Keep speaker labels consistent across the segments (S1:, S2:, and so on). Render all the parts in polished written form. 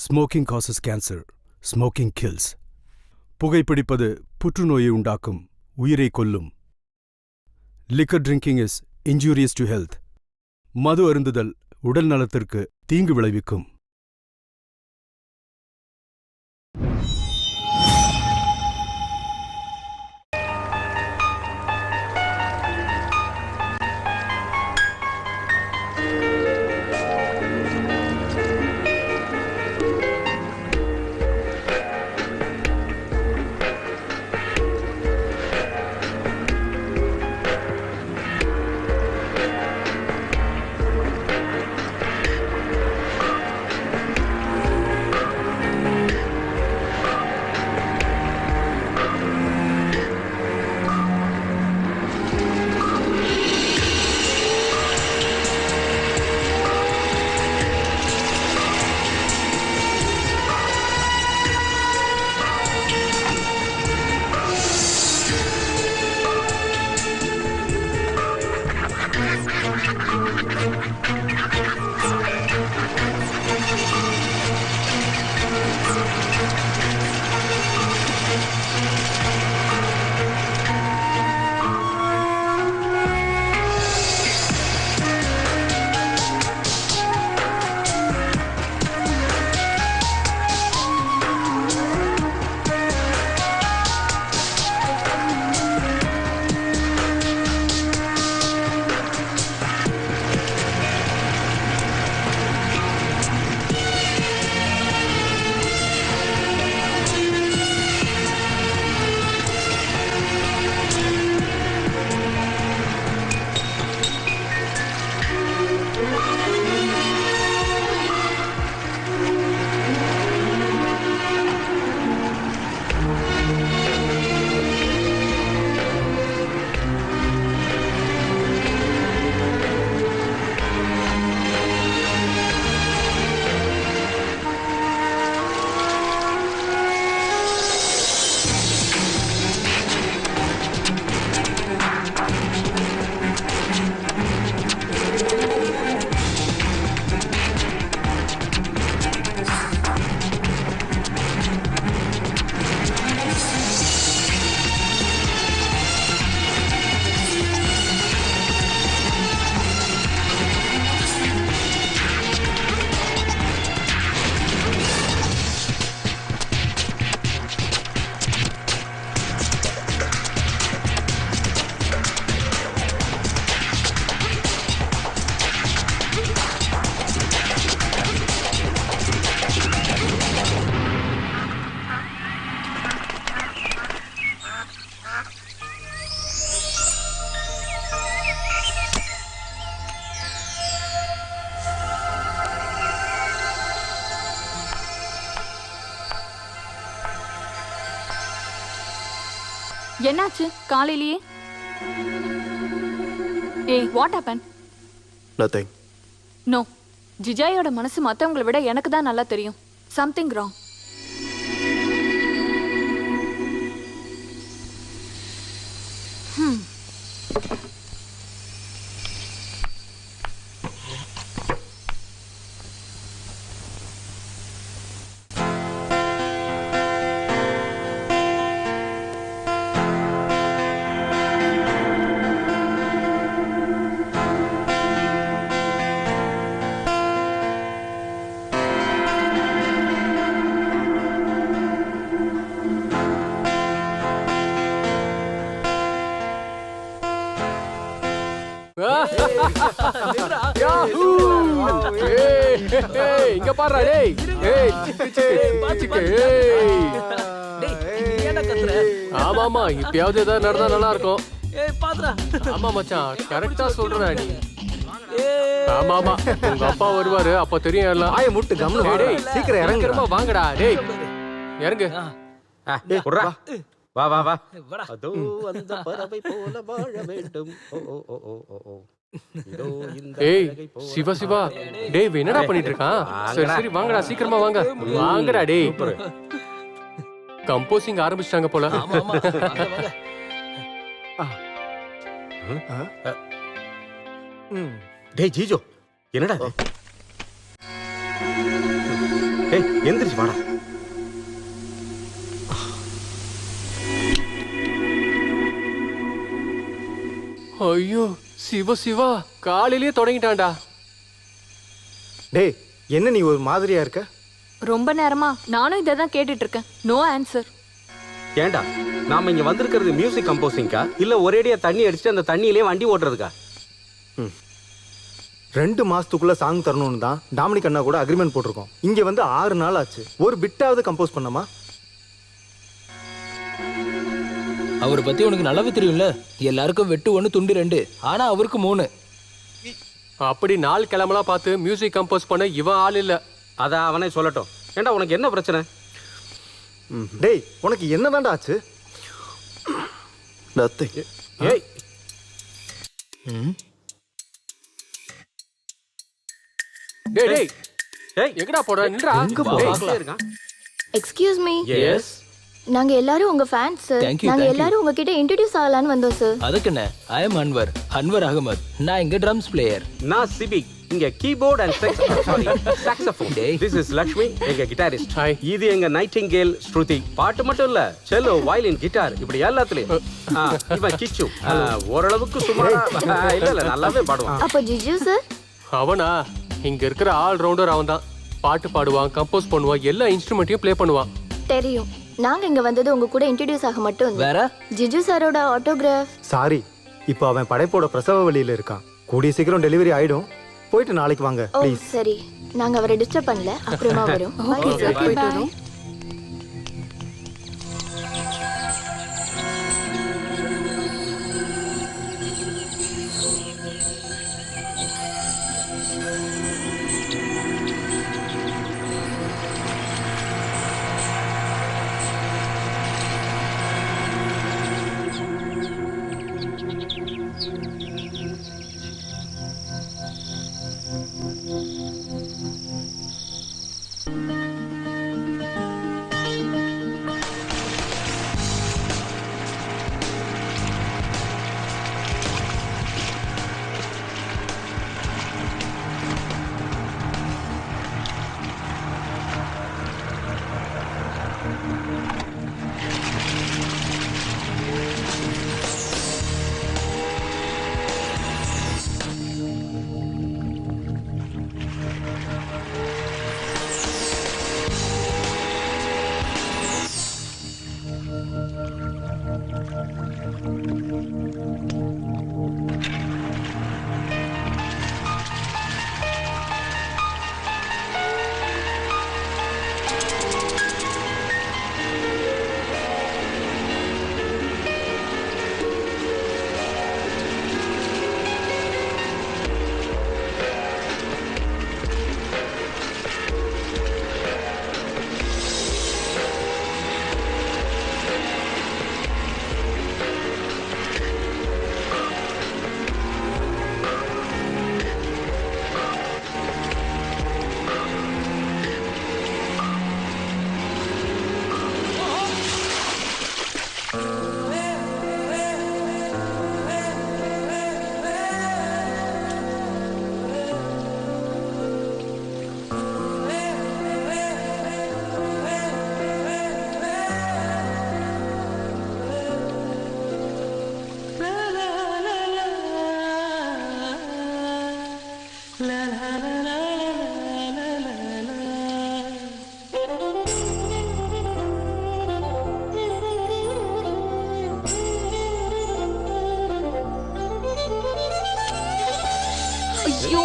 S1: Smoking causes cancer, smoking kills. புகைப்பிடிப்பது புற்றுநோயை உண்டாக்கும், உயிரை கொல்லும். Liquor drinking is injurious to health. மது அருந்துதல் உடல் நலத்திற்கு தீங்கு விளைவிக்கும்.
S2: என்னாச்சு காலையிலேயே? ஏய், வாட் ஹேப்பன்?
S3: நதிங்.
S2: நோ, ஜிஜாயோட மனசு மற்றவங்களை விட எனக்கு தான் நல்லா தெரியும். Something wrong.
S4: இங்க பாரு டேய். ஏய் பாச்சிக்கு. ஆமா ஆமா, இப்பயாவது ஏதாவது நடந்தா நல்லா இருக்கும். ஆமா மச்சான், கரெக்டா சொல்றடா நீ. ஆமா ஆமா, உங்க அப்பா வருவாரு, அப்ப தெரியும் எல்லாம்.
S3: ஆய முட்டு கம்னு வாடா. சீக்கிரம் இறங்குறமா
S4: வாங்கடா டேய். இறங்கு.
S3: வா வா வா. அதோ அந்த பறவை போல வாழ வேண்டும். ஓ ஓ ஓ ஓ ஓ. இதோ இந்த
S4: ஏய் சிவா சிவா, டேய் என்னடா பண்ணிட்டு இருக்கான்? சரி சரி வாங்கடா, சீக்கிரமா வாங்க. வாங்கடா டேய். கம்போசிங் ஆரம்பிச்சிட்டாங்க போல.
S3: டேய் ஜீஜோ, என்னடா ஏய் எந்திரிச்சு வாடா.
S4: ஐயோ சிவா காலையிலேயே தொடங்கிட்டான்டா.
S5: டேய் என்ன நீ ஒரு மாதிரியா இருக்க?
S2: ரொம்ப நேரமா நானும் இதை தான் கேட்டுட்டு இருக்கேன். No answer.
S3: ஏண்டா நாம இங்க வந்திருக்கிறது மியூசிக் கம்போசிங்கா இல்ல ஒரேடியா தண்ணி அடிச்சுட்டு அந்த தண்ணியிலேயே வண்டி ஓட்டுறதுக்கா?
S5: 2 மாசத்துக்குள்ள சாங் தரணும்னு தான் டாமினிக் அண்ணா கூட அக்ரிமெண்ட் போட்டிருக்கோம். இங்க வந்து 6 நாள் ஆச்சு. ஒரு பிட்டாவது கம்போஸ் பண்ணமா?
S6: அவரை பத்தி உனக்கு நல்லாவே தெரியும்ல. எல்லாருக்கும் வெட்டு 1 துண்டு 2, ஆனா அவருக்கு 3.
S4: அப்படி நாள் கிழமெல்லாம் பார்த்து மியூசிக் கம்போஸ் பண்ண இவன் ஆள் இல்ல.
S3: அதான் அவனே சொல்லட்டும். ஏண்டா உனக்கு என்ன பிரச்சனை?
S5: டேய் உனக்கு என்னதான்டா ஆச்சு?
S7: நத்திங்.
S3: ஏய்
S4: டேய் டேய்
S3: ஏய்
S4: எங்கடா போற? நின்றா.
S3: டேய் இருக்கான்.
S8: எக்ஸ்கியூஸ் மீ,
S3: எஸ்
S8: நாங்க எல்லாரும் உங்க ஃபேன்ஸ் சார்.
S6: Thank you,
S8: நாங்க
S6: thank you.
S8: எல்லாரும் உங்ககிட்ட இன்ட்ரோடியூஸ் ஆகலான்னு வந்தோம் சார்.
S6: அதுக்கு என்ன, ஐ எம் அன்வர் அகமத். நான் இங்க ட்ரம்ஸ் பிளேயர்.
S3: நான் சிபிக், இங்க keyboard and saxophone. This is Lakshmi, எங்க கிட்டாரிஸ்ட்.
S4: Hi.
S3: இது எங்க நைட்டிங்கேல் ஸ்ருதி. பாட்டு மட்டும் இல்ல, செல்லோ, வயலின், கிட்டார் இப்படி எல்லாத்துலயும். இவன் கிச்சு ஓரளவுக்கு சுமாரா இல்ல நல்லாவே பாடுவான்.
S8: அப்ப ஜிஜு சார்?
S4: அவனா இங்க இருக்கிற ஆல் ரவுண்டர் அவன் தான். பாட்டு பாடுவான், கம்போஸ் பண்ணுவான், எல்லா இன்ஸ்ட்ருமெண்ட்டையும் ப்ளே பண்ணுவான்.
S8: தெரியும். நாங்க இங்க வந்தது உங்க கூட இன்ட்ரோடியூஸ் ஆக மட்டும் இல்ல.
S6: வேற
S8: ஜிஜு சாரோட ஆட்டோகிராஃப்.
S5: சாரி, இப்போ அவன் படைப்போட பிரசவ வழியில இருக்கான். கூடிய சீக்கிரம் டெலிவரி ஆயிடும். போயிட்டு நாளைக்கு வாங்க
S8: ஓ
S5: ப்ளீஸ்.
S8: சரி, நாங்க அவரை டிஸ்டர்ப் பண்ணல. அப்புறமா வரோம்.
S2: ஓகே சார், போயிட்டு வரோம். ஐயோ,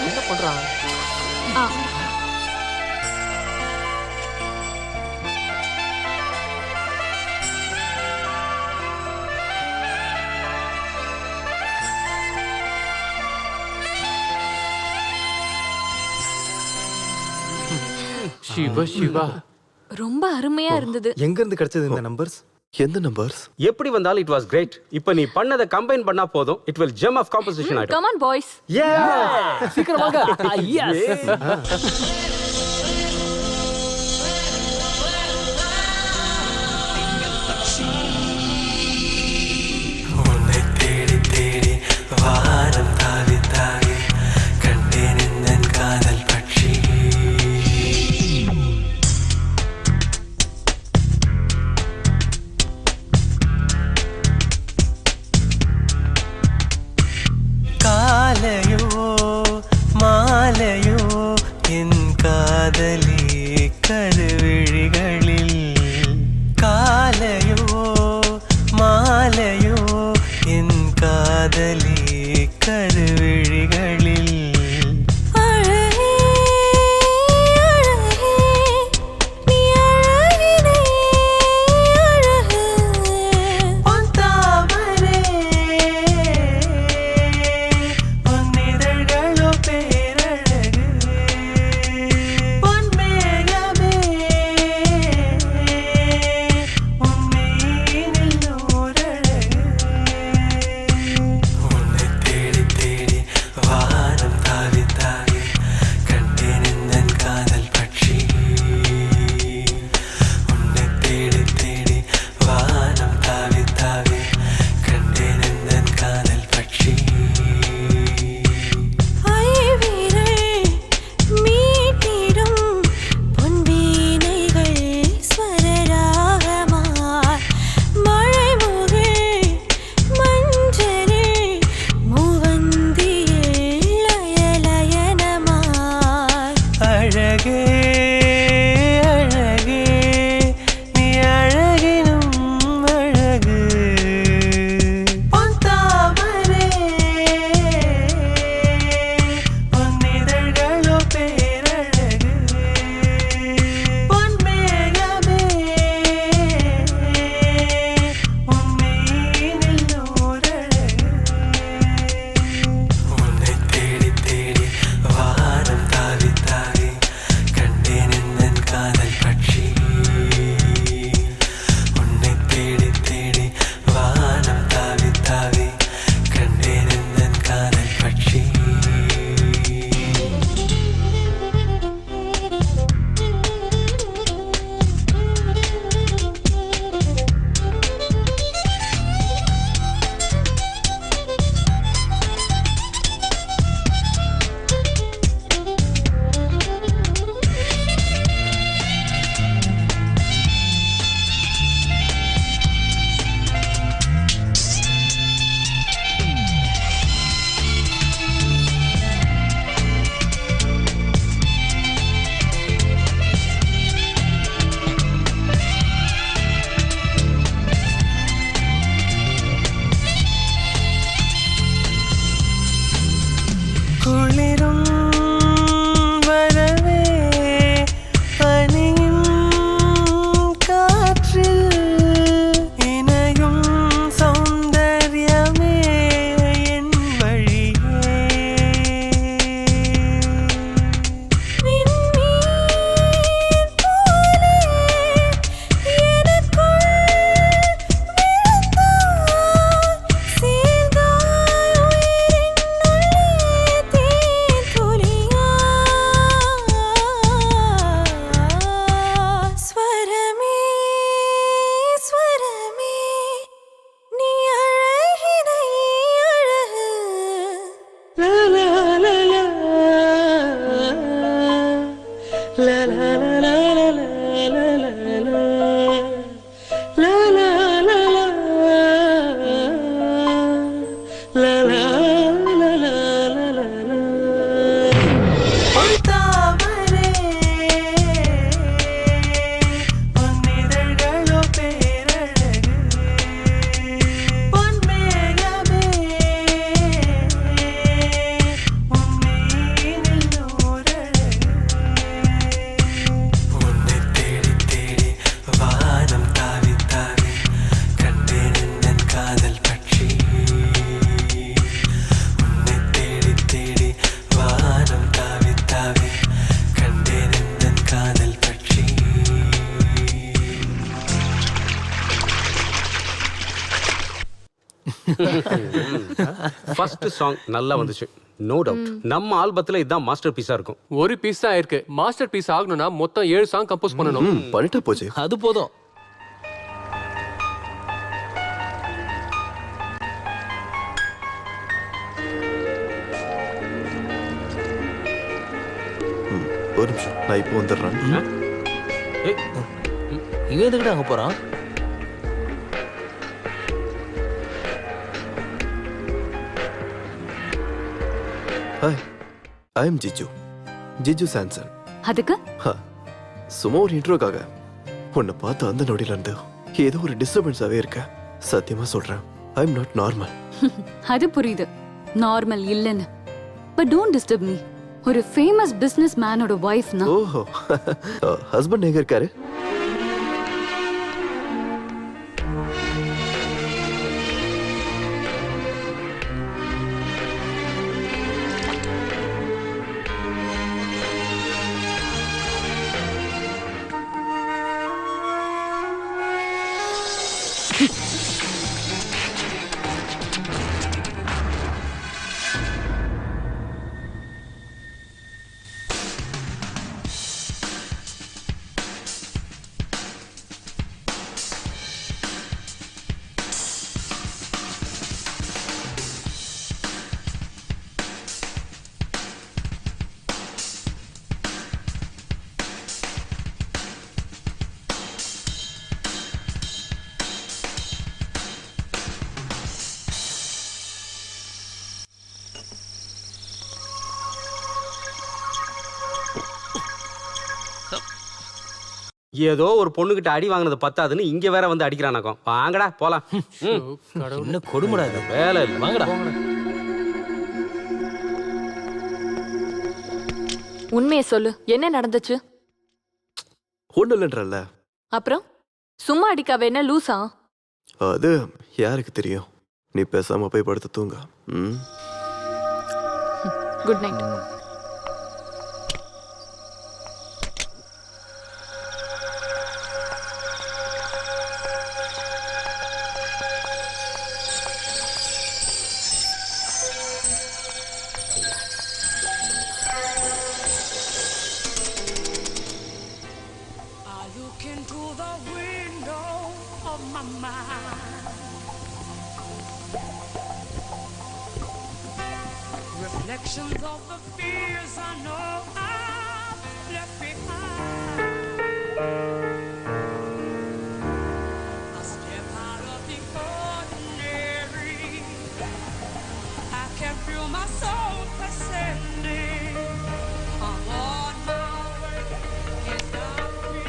S4: என்ன பண்றான்?
S2: ஆ
S4: சிவா
S2: ரொம்ப அருமையா இருந்தது.
S5: எங்க இருந்து கிடைச்சது இந்த நம்பர்ஸ்?
S7: எந்த நம்பர்ஸ்?
S3: எப்படி வந்தாலும் இட் வாஸ் கிரேட். இப்போ நீ பண்ணதை கம்பைன் பண்ணா போதும், it will gem of composition ஆயிடும்.
S2: Come on boys.
S6: சீக்கிரம் வாங்க. எஸ்.
S3: ஃபர்ஸ்ட் சாங் நல்லா வந்துச்சு, நோ டவுட். நம்ம ஆல்பத்துல இதுதான் மாஸ்டர் பீஸா இருக்கும்.
S4: ஒரு பீஸ் தான் இருக்கு. மாஸ்டர் பீஸ் ஆகணும்னா மொத்தம் 7 சாங் கம்போஸ் பண்ணணும்.
S7: பண்ணிட்டா போச்சு.
S6: அது போதும்.
S7: ஒரு நிமிஷம், நான் இப்போ வந்துடுறேன்.
S3: ஏய்,
S6: இவன் எதுக்கிட்ட அங்க போறான்?
S7: Hi, I am Jiju, Jiju Samson.
S2: அதுக்கு
S7: சும்மா ஒரு இன்ட்ரோக்காக உன்னை பார்த்து அந்த நொடியில இருந்து ஏதோ ஒரு டிஸ்டர்பன்ஸாவே இருக்க. சத்தியமா சொல்றேன், ஐ எம் நாட் நார்மல்.
S2: அது புரியுது, நார்மல் இல்லைன்னு. But don't disturb me. ஒரு ஃபேமஸ் பிசினஸ் மேனோட ஒய்ஃப்னா.
S7: ஓஹோ, ஹஸ்பண்ட் எங்க இருக்காரு?
S3: ஏதோ ஒரு பொண்ணுகிட்ட அடி வாங்கினது பத்தாதுன்னு இங்க வேற வந்து அடிக்கிறானாக்கும். வாங்கடா போலாம்.
S6: என்ன கொடுமடா இது.
S3: வேலை இல்லை,
S6: வாங்கடா.
S2: உண்மையை சொல்லு, என்ன நடந்துச்சு?
S7: ஒன்றும் இல்லைன்றல்ல.
S2: அப்புறம் சும்மா அடிக்காவ என்ன லூசா?
S7: அது யாருக்கு தெரியும். நீ பேசாம போய் படுத்து தூங்க.
S2: Good night.
S9: Reflections of the fears I know I've left behind. I step out of the ordinary. I can feel my soul ascending. I'm on my way, and I feel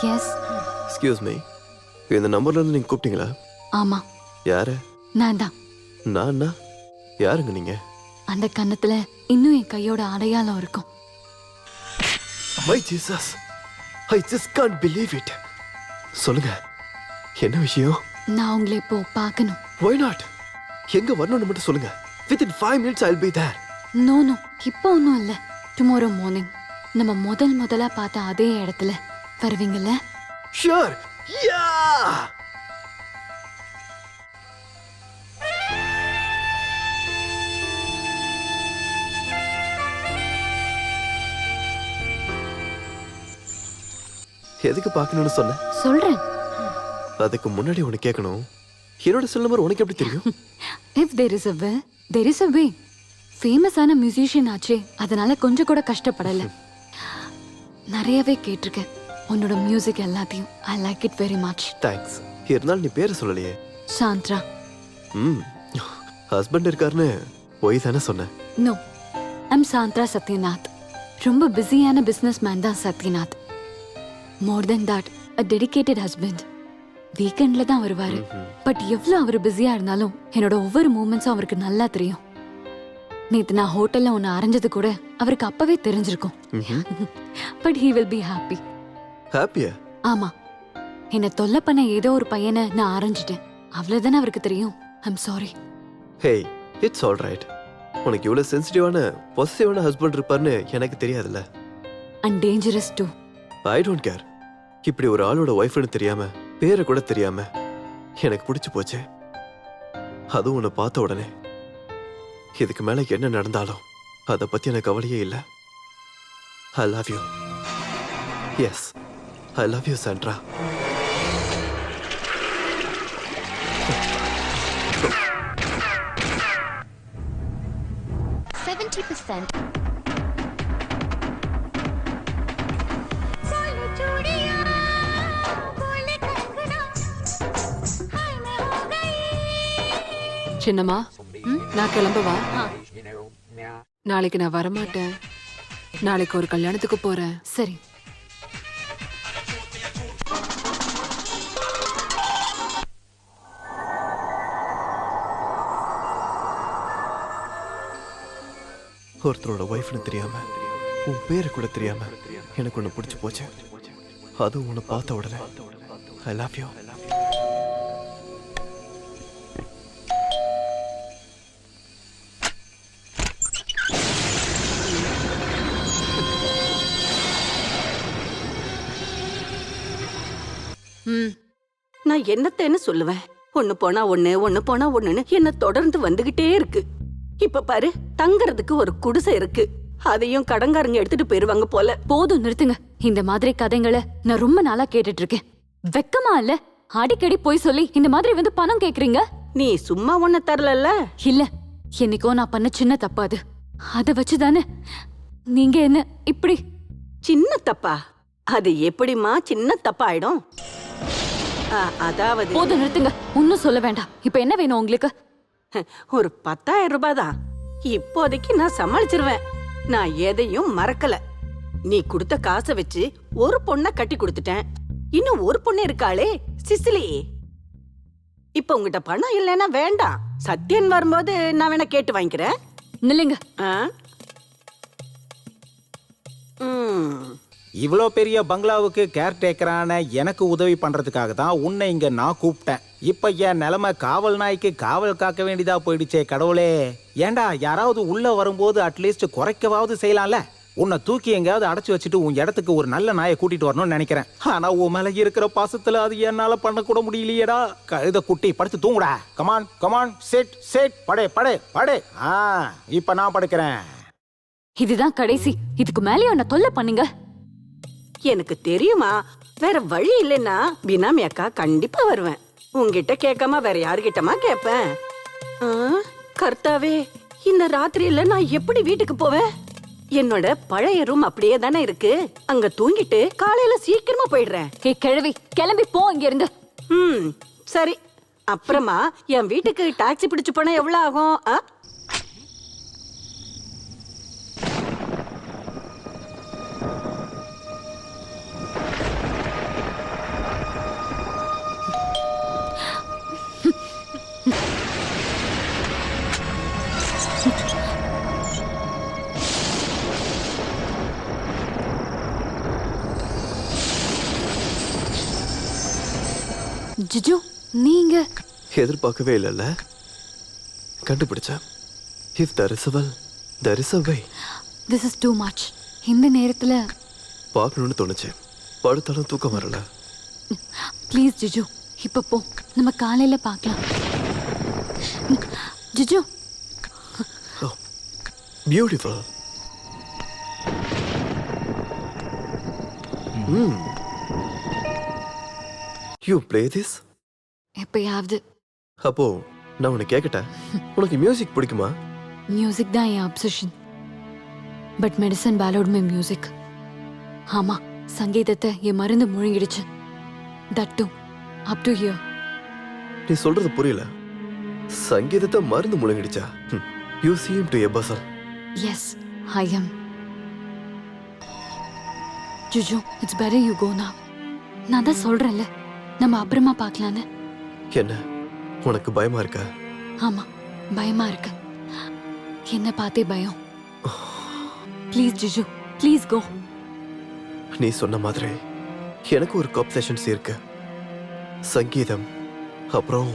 S2: yes.
S7: Excuse me, இந்த நம்பர்ல இருந்து நீங்க கூப்பிட்டீங்களா?
S2: ஆமா,
S7: யாரு?
S2: நான் தான்.
S7: நான் யாருங்க நீங்க?
S2: அந்த கன்னத்துல இன்னும் என் கையோட அடையாளம் இருக்கும்.
S7: My Jesus, I just can't believe it. சொல்லுங்க, என்ன விஷயம்?
S2: நான் உங்களை இப்போ பார்க்கணும்.
S7: Why not? எங்க வரணும்னு மட்டும் சொல்லுங்க. Within 5 minutes I'll be there.
S2: No no, இப்போ ஒன்றும் இல்லை. டுமாரோ மார்னிங் நம்ம முதலா பார்த்த அதே இடத்துல வருவீங்கல்ல?
S7: Sure. Yeah. எதுக்கு பார்க்கணும்னு சொன்ன?
S2: சொல்றேன்.
S7: அதுக்கு முன்னாடி உனக்கு கேட்கணும், என்னோட செல் நம்பர் உனக்கு எப்படி தெரியும்?
S2: If there is a will, there is a way. ஃபேமஸான மியூசிஷியன் ஆச்சே, அதனால கொஞ்சம் கூட கஷ்டப்படல. நிறையவே கேட்டிருக்கேன் உன்னோட மியூசிக் எல்லாத்தையும். I like it very much.
S7: Thanks. இருந்தாலும் நீ பேரை சொல்லலையே.
S2: சாந்த்ரா.
S7: ஹஸ்பண்ட் இருக்காருன்னு போய் தானே சொன்னேன்.
S2: No, I'm Sandra Sathyanath. ரொம்ப பிஸியான பிஸ்னஸ் மேன் தான் Sathyanath. More than that, a dedicated husband. வீக்கெண்ட்ல தான் வருவாரு. பட் எவ்வளவு அவர் பிஸியா இருந்தாலும் என்னோட ஒவ்வொரு மூமெண்ட்ஸும் அவருக்கு நல்லா தெரியும். நேத்து நான் ஹோட்டல்ல ஒன்னு அரைஞ்சது கூட அவருக்கு அப்பவே தெரிஞ்சிருக்கும். But he will be happy.
S7: ஹாப்பியா?
S2: ஆமா, என்ன தொல்லை பண்ண ஏதோ ஒரு பையனை நான் அரைஞ்சிட்டேன். அவ்வளவுதானே அவருக்கு தெரியும். I'm sorry.
S7: Hey, it's all right. உனக்கு இவ்வளவு சென்சிட்டிவான பொசிட்டிவான ஹஸ்பண்ட் இருப்பார்னு எனக்கு தெரியாதுல்ல.
S2: And dangerous too.
S7: I don't care. இப்படி ஒரு ஆளோட ஒய்ஃப்னு தெரியாம, பேரை கூட தெரியாம எனக்கு பிடிச்சு போச்சு. அதுவும் உன்னை பார்த்த உடனே. இதுக்கு மேல என்ன நடந்தாலும் அதை பத்தி எனக்கு கவலையே இல்லை. I love you. Yes, I love you Sandra.
S10: சின்னம்மா, நான் கிளம்பவா? நாளைக்கு நான் வரமாட்டேன். நாளைக்கு ஒரு கல்யாணத்துக்கு போறேன்.
S2: சரி.
S7: ஒருத்தரோட ஒய்ஃப்னு தெரியாம, உன் பேரு கூட தெரியாம எனக்கு ஒன்று பிடிச்சு போச்சு. அதுவும் உன்னை பார்த்த உடனே. ஐ லவ் யூ.
S11: நான் என்னத்தேன்னு சொல்லுவேன். ஒண்ணு போனா ஒண்ணு, ஒண்ணு போனா ஒண்ணுன்னு என்ன தொடர்ந்து வந்துகிட்டே இருக்கு. இப்ப பாரு, தங்கறதுக்கு ஒரு குடிசை இருக்கு. அதையும் கடங்காரங்க எடுத்துட்டு போயிருவாங்க போல.
S2: போதும், நிறுத்துங்க. இந்த மாதிரி கதைங்களை நான் ரொம்ப நாளா கேட்டுட்டு இருக்கேன். வெக்கமா இல்ல? அடிக்கடி போய் சொல்லி இந்த மாதிரி வந்து பணம் கேக்குறீங்க.
S11: நீ சும்மா ஒண்ணு தரல.
S2: இல்ல, என்னைக்கோ நான் பண்ண சின்ன தப்பா அது. அத வச்சுதானே நீங்க என்ன இப்படி?
S11: சின்ன தப்பா? அது எப்படிமா சின்ன தப்பாயிடும்? அதாவது
S2: போதும், நிறுத்துங்க. ஒன்னும் சொல்ல வேண்டாம். இப்ப என்ன வேணும் உங்களுக்கு?
S11: ஒரு 10,000 ரூபாய் தான். இப்போதைக்கு நான் சமாளிச்சிருவேன். நான் எதையும் மறக்கல. நீ கொடுத்த காசை வச்சு ஒரு பொண்ண கட்டி கொடுத்துட்டேன். இன்னும் ஒரு பொண்ணு இருக்காளே, சிசிலி. இப்ப உங்ககிட்ட பணம் இல்லைன்னா வேண்டாம். சத்யன் வரும்போது நான் வேணா கேட்டு வாங்கிக்கிறேன்.
S2: நில்லுங்க.
S12: இவ்வளோ பெரிய பங்களாவுக்கு கேர்டேக்கரான எனக்கு உதவி பண்றதுக்காக தான் உன்னை இங்க நான் கூப்பிட்டேன். இப்ப என் நிலைமை காவல் நாய்க்கு காவல் காக்க வேண்டியதா போயிடுச்சே கடவுளே. ஏண்டா, யாராவது உள்ள வரும்போது அட்லீஸ்ட் குறைக்கவாவது செய்யலாம்ல. உன்னை தூக்கி எங்கேயாவது அடைச்சு வச்சுட்டு உன் இடத்துக்கு ஒரு நல்ல நாயை கூட்டிட்டு வரணும்னு நினைக்கிறேன். ஆனா உன் மேல இருக்கிற பாசத்துல அது என்னால பண்ண கூட முடியலையேடா. கழுத குட்டி, படுத்து தூங்குடா. கமான் கமான், செட் செட், படே படே படே. இப்ப நான் படுக்கிறேன்.
S2: இதுதான் கடைசி. இதுக்கு மேலே என்ன தொல்லை பண்ணீங்க?
S11: எனக்கு தெரியுமா, வேற வழி இல்லைன்னா பினாமி அக்கா கண்டிப்பா வருவேன். உங்ககிட்ட கேட்காம வேற யாருகிட்டமா கேட்பேன்? கர்த்தாவே, இந்த ராத்திரியில நான் எப்படி வீட்டுக்கு போவேன்? என்னோட பழைய ரூம் அப்படியே தானே இருக்கு. அங்க தூங்கிட்டு காலையில சீக்கிரமா போயிடுறேன்.
S2: கிழவி, கிளம்பி போ இங்க இருந்து.
S11: சரி. அப்புறமா என் வீட்டுக்கு டாக்ஸி பிடிச்சு போனா எவ்வளவு ஆகும்?
S2: ஜிஜு, நீங்க
S7: எதிர்பார்க்கவே இல்லைல்ல. கண்டுபிடிச்சேன். If there is a will, there is a way.
S2: This is too much. இந்த நேரத்துல
S7: பார்க்கணும்னு தோணுச்சு. படுத்தாலும் தூக்கம் வரல.
S2: ப்ளீஸ் ஜிஜு, இப்ப போ. நம்ம காலையில பார்க்கலாம். Jiju.
S7: Beautiful. You play this?
S2: எப்பயாவது.
S7: அப்போ நான் உன்னை கேட்கட்டேன், உனக்கு மியூசிக் பிடிக்குமா?
S2: மியூசிக் தான் என் obsession. But medicine swallowed my music. ஆமா, சங்கீதத்தை என் மருந்து முழுங்கிடுச்சு. That too up to here.
S7: நீ சொல்றது புரியல. சங்கீதத்தை மருந்து முழுங்கிடுச்சா? You seem to a bustle.
S2: Yes, I am. Juju, it's better you go now. நான் தான் சொல்றேன்ல, நம்ம அப்புறமா பார்க்கலான்னு.
S7: என்ன உனக்கு பயமா இருக்கா?
S2: ஆமா, பயமா இருக்கு. என்ன பார்த்தே பயம். Please jiju, please go.
S7: நீ சொன்ன மாதிரி எனக்கு ஒரு அப்சஷன்ஸ் இருக்கு. சங்கீதம், அப்புறம்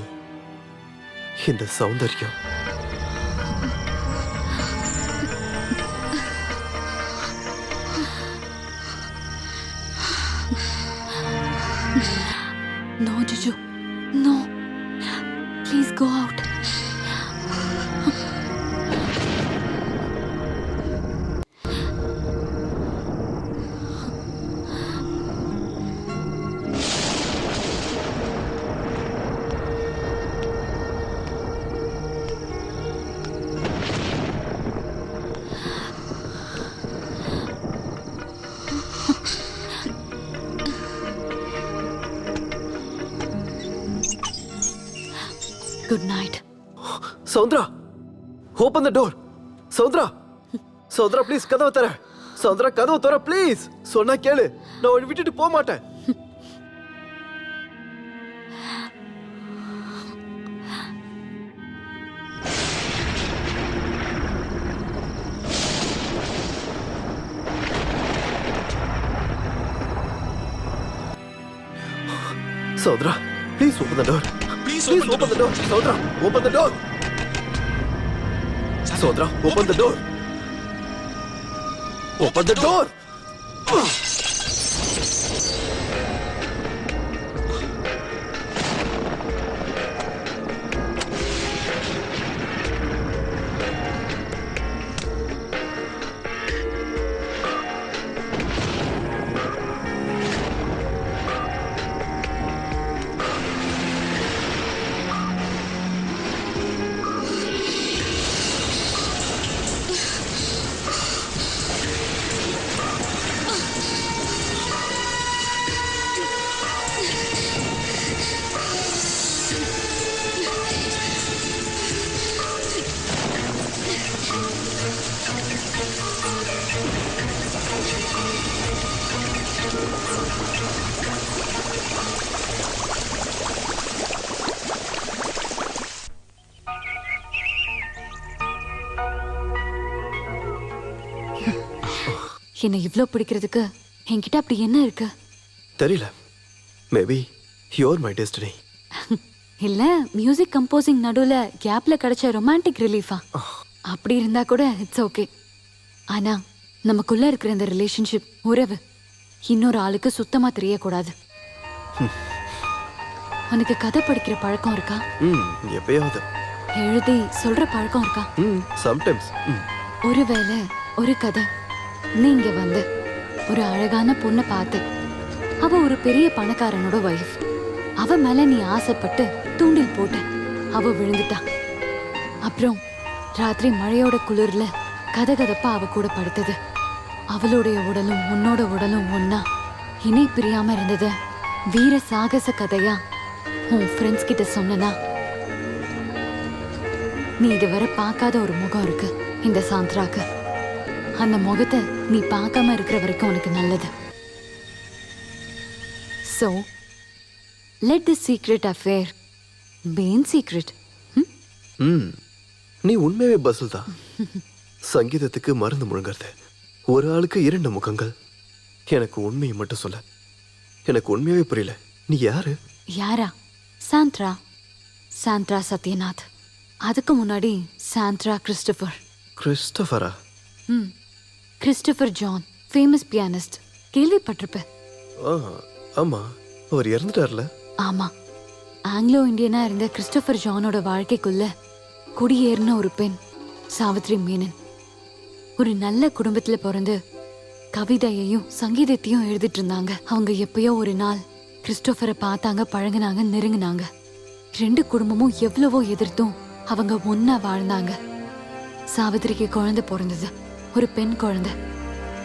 S7: இந்த சௌந்தர்யம்.
S2: No, Juju. No. Please go out. Good night.
S7: Soundara, open the door. Soundara, Soundara please கதவை தர. சௌந்தரா கதவை தர ப்ளீஸ். சொன்னா கேளு, நான் உன்னை விட்டுட்டு போக மாட்டேன். Soundara please open the door. Please open the door. Saudra, open the door. Saudra, open the door. Open the door.
S2: என்ன இவ்ளோ பிடிக்கிறதுக்கு என்கிட்ட அப்படி என்ன இருக்கு?
S7: தெரியல. Maybe your my destiny.
S2: இல்ல மியூசிக் கம்போசிங் நடுவுல கேப்ல கிடைச்ச ரொமான்டிக் ரிலீஃபா? அப்படி இருந்தா கூட இட்ஸ் ஓகே. ஆனா நமக்குள்ள இருக்கிற இந்த ரிலேஷன்ஷிப், உறவு இன்னொரு ஆளுக்கு சுத்தமா தெரியக்கூடாது. உனக்கு கதை படிக்கிற பழக்கம் இருக்கா?
S7: எப்பயாவது.
S2: எழுதி சொல்ற பழக்கம் இருக்கா?
S7: சம்டைம்ஸ்.
S2: ஒருவேளை ஒரு கதை, நீங்க வந்து ஒரு அழகான பொண்ணை பார்த்து, அவ ஒரு பெரிய பணக்காரனோட வைஃப், அவ மேல நீ ஆசைப்பட்டு தூண்டில் போட்ட, அவ விழுந்துட்டா. அப்புறம் ராத்திரி மழையோட குளிர்ல கதகதப்பா அவ கூட படுத்தது. அவளுடைய உடலும் உன்னோட உடலும் ஒன்னா இணை பிரியாம இருந்தது. வீர சாகச கதையா உன் ஃப்ரெண்ட்ஸ் கிட்ட சொன்னா, நீ இதுவரை பார்க்காத ஒரு முகம் இருக்கு இந்த சாந்த்ராக்கு. அந்த முகத்தை நீ பார்க்காம இருக்கிற வரைக்கும் உனக்கு நல்லது. So, let the secret affair be in secret.
S7: நீ உண்மையாவே பஸ்ஸில் தான். சங்கீதத்துக்கு மருந்து முழுங்கிறது. ஒரு ஆளுக்கு 2 முகங்கள். எனக்கு உண்மையை மட்டும் சொல்ல. எனக்கு உண்மையாவே புரியல. நீ யாரு?
S2: யாரா? சாந்த்ரா. சாந்த்ரா சத்யநாத். அதுக்கு முன்னாடி சாந்த்ரா கிறிஸ்டோபர்.
S7: கிறிஸ்டோபரா?
S2: Christopher John, famous pianist. கேள்விப்பட்டிருப்ப?
S7: ஆமா, அவர் இறந்துட்டார்ல?
S2: ஆமா. ஆங்கிலோ இந்தியனா இருந்த கிறிஸ்டோபர் ஜானோட வாழ்க்கைக்குள்ள குடியேறின ஒரு பெண், சாவித்ரி மேனன். ஒரு நல்ல குடும்பத்துல பிறந்து கவிதையையும் சங்கீதத்தையும் எழுதிட்டு இருந்தாங்க. அவங்க எப்பயோ ஒரு நாள் கிறிஸ்டோபரை பார்த்தாங்க, பழகுனாங்க, நெருங்கினாங்க. 2 குடும்பமும் எவ்வளவோ எதிர்த்தும் அவங்க ஒன்னா வாழ்ந்தாங்க. சாவித்திரிக்கு குழந்தை பிறந்தது, ஒரு பெண் குழந்தை.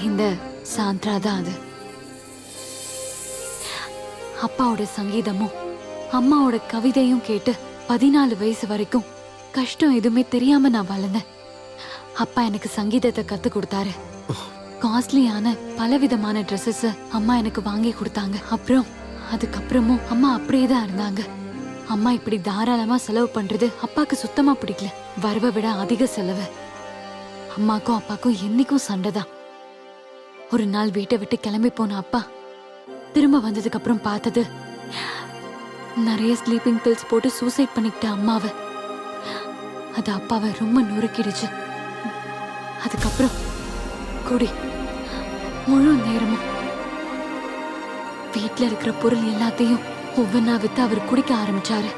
S2: இந்த சாந்த்ரா தான் அது. அப்பாவோட சங்கீதமும் அம்மாவோட கவிதையும் கேட்டு 14 வயசு வரைக்கும் கஷ்டம் எதுவுமே தெரியாம நான் வளர்ந்தேன். அப்பா எனக்கு சங்கீதத்தை கத்து கொடுத்தாரு. காஸ்ட்லியான பலவிதமான ட்ரெஸ்ஸஸ் அம்மா எனக்கு வாங்கி கொடுத்தாங்க. அப்புறம் அதுக்கப்புறமும் அம்மா அப்படியே தான் இருந்தாங்க. அம்மா இப்படி தாராளமா செலவு பண்றது அப்பாக்கு சுத்தமா பிடிக்கல. வரவை விட அதிக செலவு. அம்மாக்கும் அப்பாக்கும் என்னைக்கும் சண்டைதான். ஒரு நாள் வீட்டை விட்டு கிளம்பி போன அப்பா திரும்ப வந்ததுக்கு அப்புறம் பார்த்தது நிறைய ஸ்லீப்பிங் பில்ஸ் போட்டு சூசைட் பண்ணிக்கிட்ட அம்மாவை. அது அப்பாவை ரொம்ப நொறுக்கிடுச்சு. அதுக்கப்புறம் குடி முழு நேரமும் வீட்டுல இருக்கிற பொருள் எல்லாத்தையும் ஒவ்வொன்னா வித்து அவர் குடிக்க ஆரம்பிச்சாரு.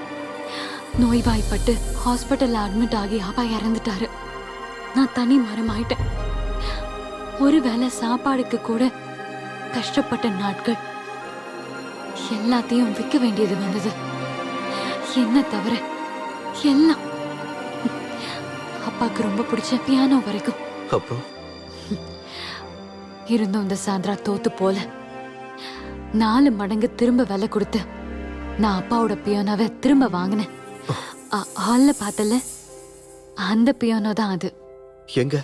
S2: நோய்வாய்ப்பட்டு ஹாஸ்பிட்டல்ல அட்மிட் ஆகி அப்பா இறந்துட்டாரு. நான் தனி மரம் ஆயிட்டேன். ஒருவேளை சாப்பாடுக்கு கூட கஷ்டப்பட்ட நாட்கள். எல்லாத்தையும் விற்க வேண்டியது வந்தது. என்ன தவிர எல்லாம். அப்பாக்கு ரொம்ப பிடிச்ச பியானோ வரைக்கும்.
S7: அப்புறம்
S2: இருந்தும் இந்த சாந்திரா தோத்து போல 4 மடங்கு திரும்ப விலை கொடுத்து நான் அப்பாவோட பியானோவை திரும்ப வாங்கினேன். ஹால்ல பார்த்தல அந்த பியானோ தான் அது.
S7: எங்க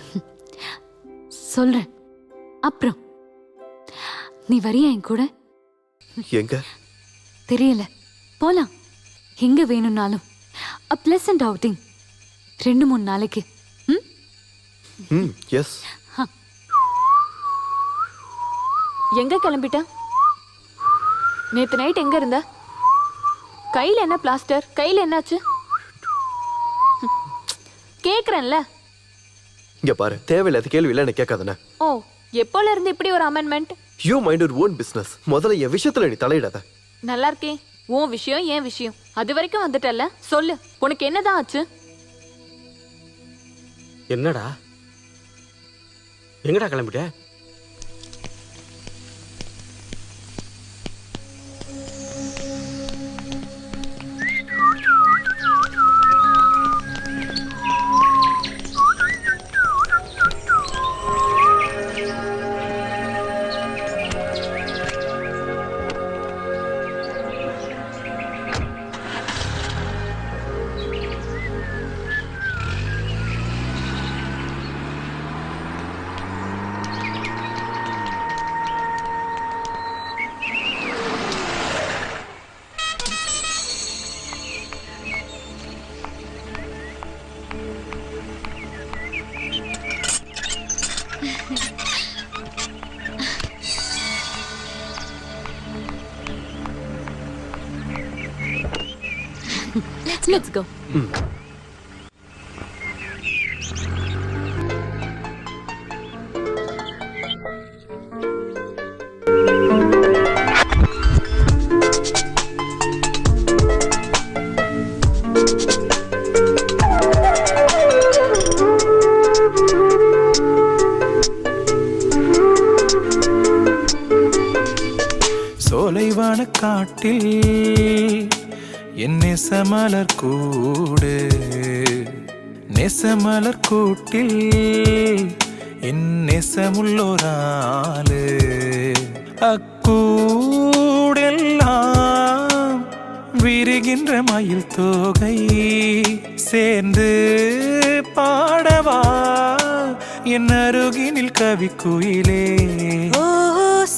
S2: சொல்றேன் அப்புறம். நீ வரியா என் கூட?
S7: எங்க
S2: தெரியல, போலாம். எங்க வேணும்னாலும். a pleasant outing 2-3 நாளைக்கு.
S7: எஸ்.
S2: எங்க கிளம்பிட்ட? நேத்து நைட் எங்க இருந்த? கையில என்ன பிளாஸ்டர்? கையில என்னாச்சு? கேக்குறேன்ல.
S7: இங்க பாரு, தேவையில்லாத கேள்வி இல்ல எனக்கு கேட்காதன.
S2: ஓ, எப்போல இருந்து இப்படி ஒரு amendment?
S7: You mind your own business. முதல்ல என் விஷயத்துல நீ தலையிடாத.
S2: நல்லா இருக்கே. உன் விஷயம் ஏன் விஷயம். அது வரைக்கும் வந்துட்டல்ல, சொல்லு. உனக்கு என்னதான் ஆச்சு?
S3: என்னடா எங்கடா கிளம்பிட்ட?
S2: Let's go.
S13: சோலைவான காட்டில் என் நெசமலர் கூடு, நெசமலர் கூட்டில் என் நெசமுள்ளோராளு. அக்கூடெல்லாம் விரிகின்ற மயில் தோகை சேர்ந்து பாடவா என் அருகினில் கவி குயிலே.
S14: ஓ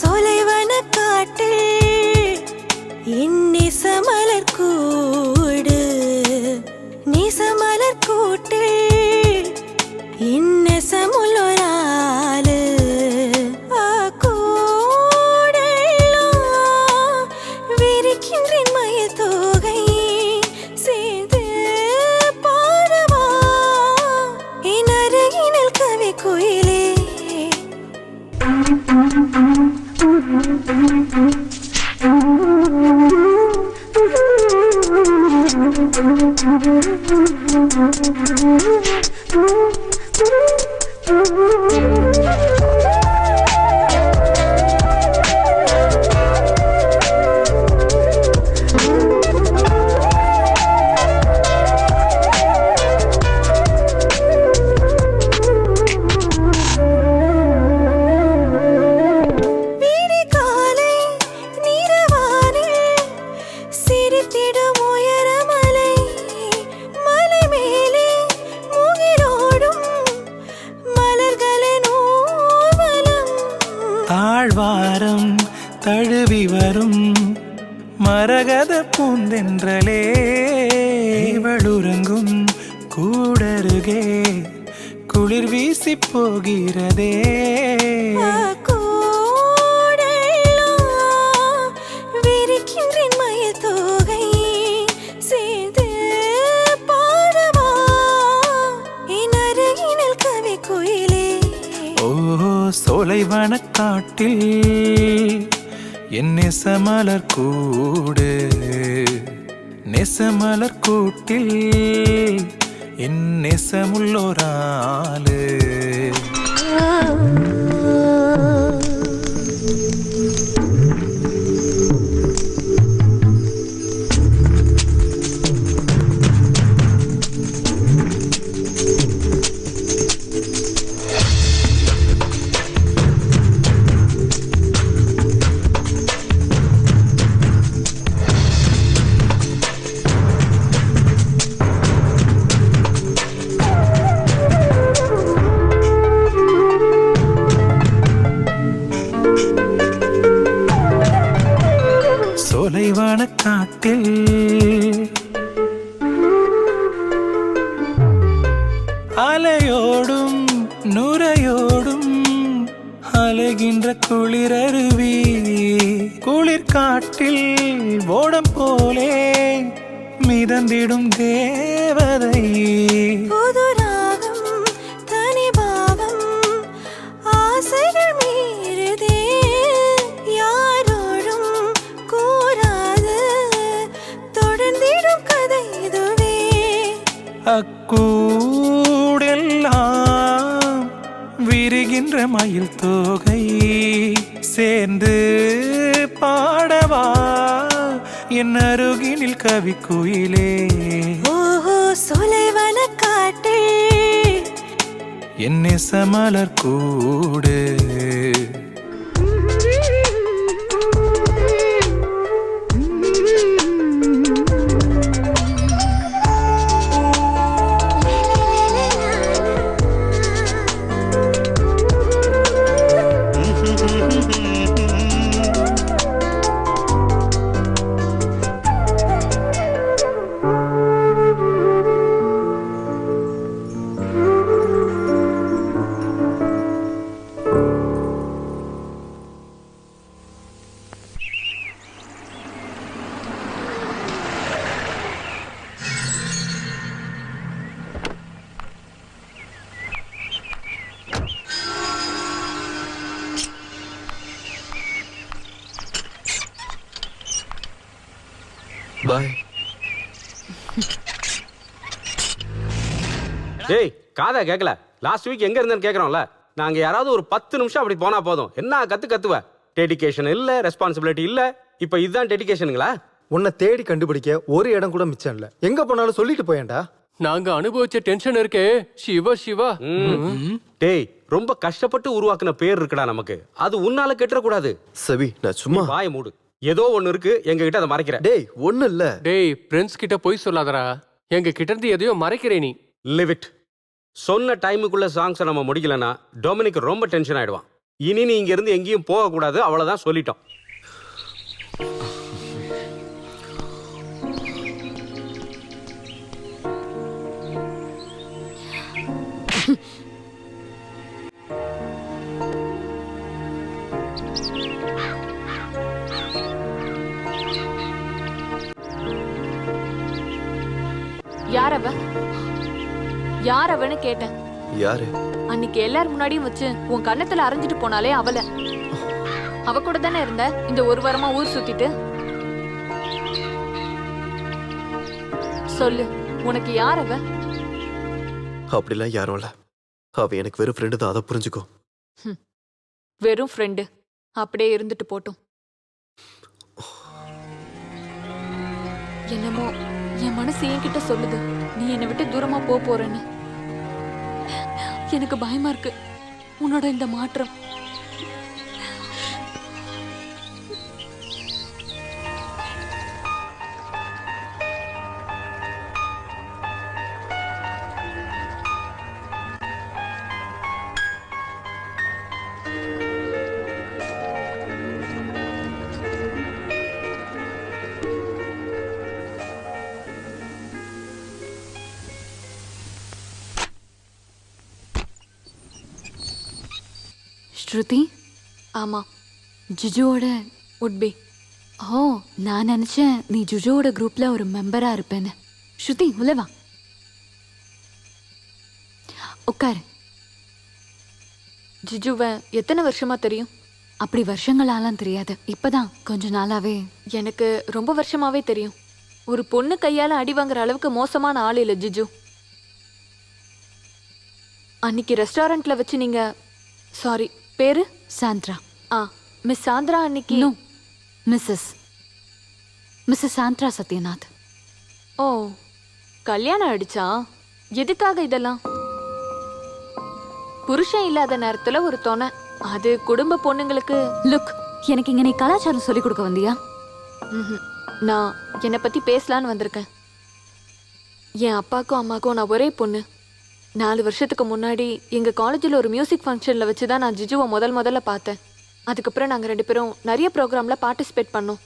S14: சோலைவன காட்டில் என் நெசமலர் கூடு, நெசமலர் கூட்டில் என் நெசமுள்ளோராளு. கூடெல்லாம் விரிக்கின்றேன் மயில் தோகை சேர்ந்து பாடவா என் அருகினில் கவி குயிலே.
S13: தாழ்வாரம் தழுவி வரும் மரகத பூந்தென்றலே இவளுறங்கும் கூடருகே குளிர் வீசி போகிறதே.
S14: விரிக்கின்றேன் மயில் தோகை சேர்ந்து பாடவா என் அருகினில் கவி கோயிலே.
S13: ஓ சோலைவன காட்டில் என் நெசமலர் கூடு, நெசமலர் கூட்டில் என் நெசமுள்ளோராளு. சோலைவன காட்டில் அலையோடும் நுரையோடும் அலைகின்ற குளிரருவி, குளிர் காட்டில் ஓடம் போலே மிதந்திடும் தேவதை.
S14: புது ராகம் தனி பாவம் ஆசைகள் மீறுதே, யாரோடும் கூறாது தொடர்ந்திடும் கதை இதுவே.
S13: அக்கூடெல்லாம் விரிகின்ற மயில் தோகை சேர்ந்து பாடவா என் அருகினில் கவி குயிலே.
S14: ஓஹோ சோலைவன காட்டில்
S13: என் நெசமலர் கூடு.
S7: பாய்.
S3: டேய் காதா கேட்கல, லாஸ்ட் வீக் எங்க இருந்தேன்னு கேட்கறோம்ல. நாங்க யாராவது ஒரு 10 நிமிஷம் அப்படி போனா போதும், என்ன கத்துவ. டெடிகேஷன் இல்ல, ரெஸ்பான்சிபிலிட்டி இல்ல. இப்ப இதுதான் டெடிகேஷனுங்களா?
S5: உன்னை தேடி கண்டுபிடிக்க ஒரு இடம் கூட மிச்சம் இல்ல. எங்க போனாலும் சொல்லிட்டு போயேன்டா.
S4: நாங்க அனுபவிச்ச டென்ஷன் இருக்கே சிவா சிவா.
S3: டேய் ரொம்ப கஷ்டப்பட்டு உருவாக்குன பேர் இருக்குடா நமக்கு, அது உன்னால கெட்டுற கூடாது.
S7: சவி நான் சும்மா
S3: வாய மூடு. ஏதோ ஒண்ணு இருக்கு, எங்க கிட்ட அதை மறைக்கிற.
S7: டேய் ஒண்ணு இல்ல.
S4: டேய் ஃப்ரெண்ட்ஸ் கிட்ட போய் சொல்லாதடா, எங்க கிட்ட இருந்து எதையோ மறைக்கிறே நீ.
S3: Live it. சொன்ன டைமுக்குள்ள சாங்ஸை நம்ம முடிக்கலன்னா டொமினிக் ரொம்ப டென்ஷன் ஆயிடுவான். இனி நீ இங்க இருந்து எங்கேயும் போக கூடாது, அவ்வளவுதான் சொல்லிட்டோம்.
S2: யார் அவன்னு கேட்டேன்.
S7: யாரு?
S2: அன்னைக்கு எல்லாரும் முன்னாடியும் வச்சு உன் கண்ணத்துல அரைஞ்சிட்டு போனாலே அவள. அவ கூட தானே இருந்த இந்த ஒரு வாரமா ஊர் சுத்திட்டு. சொல்லு, உனக்கு யார் அவ?
S7: அப்படிலாம் யாரும் இல்ல. அவ எனக்கு வெறும் ஃப்ரெண்டு தான், அதை புரிஞ்சுக்கோ.
S2: வெறும் ஃப்ரெண்டு அப்படியே இருந்துட்டு போட்டும். என்னமோ என் மனசு என்கிட்ட சொல்லுது நீ என்னை விட்டு தூரமா போறேன்னு. எனக்கு பயமா இருக்கு உன்னோட இந்த மாற்றம். ஸ்ருதி
S10: ஆமா
S2: ஜிஜுவோட
S10: would be
S2: ஓ நான் நினைச்சேன் நீ ஜிஜுவோட குரூப்ல ஒரு மெம்பரா இருப்பேன்னு. ஸ்ருதி உள்ள வா, உட்காரு.
S10: ஜிஜுவை எத்தனை வருஷமா தெரியும்?
S2: அப்படி வருஷங்களாலாம் தெரியாது, இப்பதான் கொஞ்ச நாளாவே.
S10: எனக்கு ரொம்ப வருஷமாவே தெரியும். ஒரு பொண்ணு கையால அடி வாங்குற அளவுக்கு மோசமான ஆள் இல்ல ஜிஜு. அன்னைக்கு ரெஸ்டாரண்ட்ல வச்சு நீங்க சாரி பேரு
S2: சாந்திரா.
S10: மிஸ் சாந்திரா அன்னைக்கு
S2: மிஸ்ஸஸ் சாந்திரா சத்யநாத்.
S10: ஓ கல்யாணம் ஆயிடுச்சா? எதுக்காக இதெல்லாம்? புருஷன் இல்லாத நேரத்துல ஒரு துணை, அது குடும்ப பொண்ணுங்களுக்கு.
S2: லுக், எனக்கு இங்க நீ கலாச்சாரம் சொல்லி கொடுக்க வந்தியா?
S10: நான் என்னை பத்தி பேசலான்னு வந்திருக்கேன். என் அப்பாக்கும் அம்மாக்கும் நான் ஒரே பொண்ணு. 4 வருஷத்துக்கு முன்னாடி எங்க காலேஜில் ஒரு மியூசிக் ஃபங்க்ஷன்ல வச்சுதான் நான் ஜிஜுவை முதல்ல பார்த்தேன். அதுக்கப்புறம் நாங்கள் 2 பேரும் நிறைய ப்ரோக்ராம்ல பார்ட்டிசிபேட் பண்ணோம்.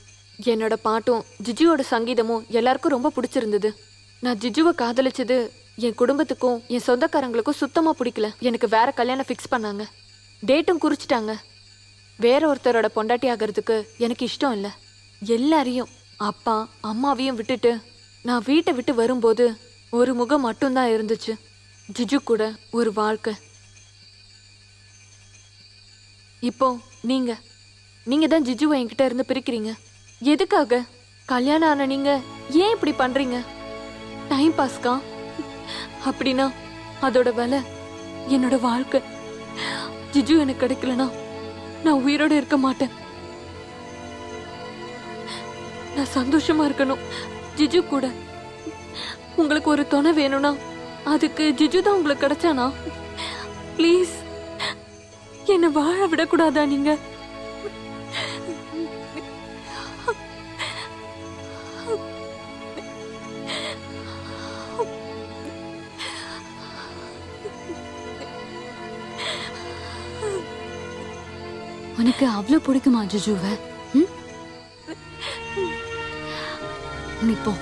S10: என்னோட பாட்டும் ஜிஜுவோட சங்கீதமும் எல்லாருக்கும் ரொம்ப பிடிச்சிருந்தது. நான் ஜிஜுவை காதலிச்சது என் குடும்பத்துக்கும் என் சொந்தக்காரங்களுக்கும் சுத்தமா பிடிக்கல. எனக்கு வேற கல்யாணம் ஃபிக்ஸ் பண்ணாங்க, டேட்டும் குறிச்சிட்டாங்க. வேற ஒருத்தரோட பொண்டாட்டி ஆகிறதுக்கு எனக்கு இஷ்டம் இல்லை. எல்லாரையும் அப்பா அம்மாவையும் விட்டுட்டு நான் வீட்டை விட்டு வரும்போது ஒரு முகம் மட்டும்தான் இருந்துச்சு, ஜிஜு கூட ஒரு வாழ்க்கை. இப்போ நீங்க தான் ஜிஜுவை என்கிட்ட இருந்து பிரிக்கிறீங்க. எதுக்காக? கல்யாணம் ஆன நீங்க ஏன் இப்படி பண்றீங்க? டைம் பாஸ்கா? அப்படின்னா அதோட விலை என்னோட வாழ்க்கை. ஜிஜு எனக்கு கிடைக்கலனா நான் உயிரோட இருக்க மாட்டேன். நான் சந்தோஷமா இருக்கணும் ஜிஜு கூட. உங்களுக்கு ஒரு துணை வேணும்னா அதுக்கு ஜிஜு தான் உங்களுக்கு கிடைச்சானா? ப்ளீஸ் என்னை வாழ விடக்கூடாதா நீங்க?
S2: உனக்கு அவ்வளோ பிடிக்குமா ஜிஜுவை? நீ போ.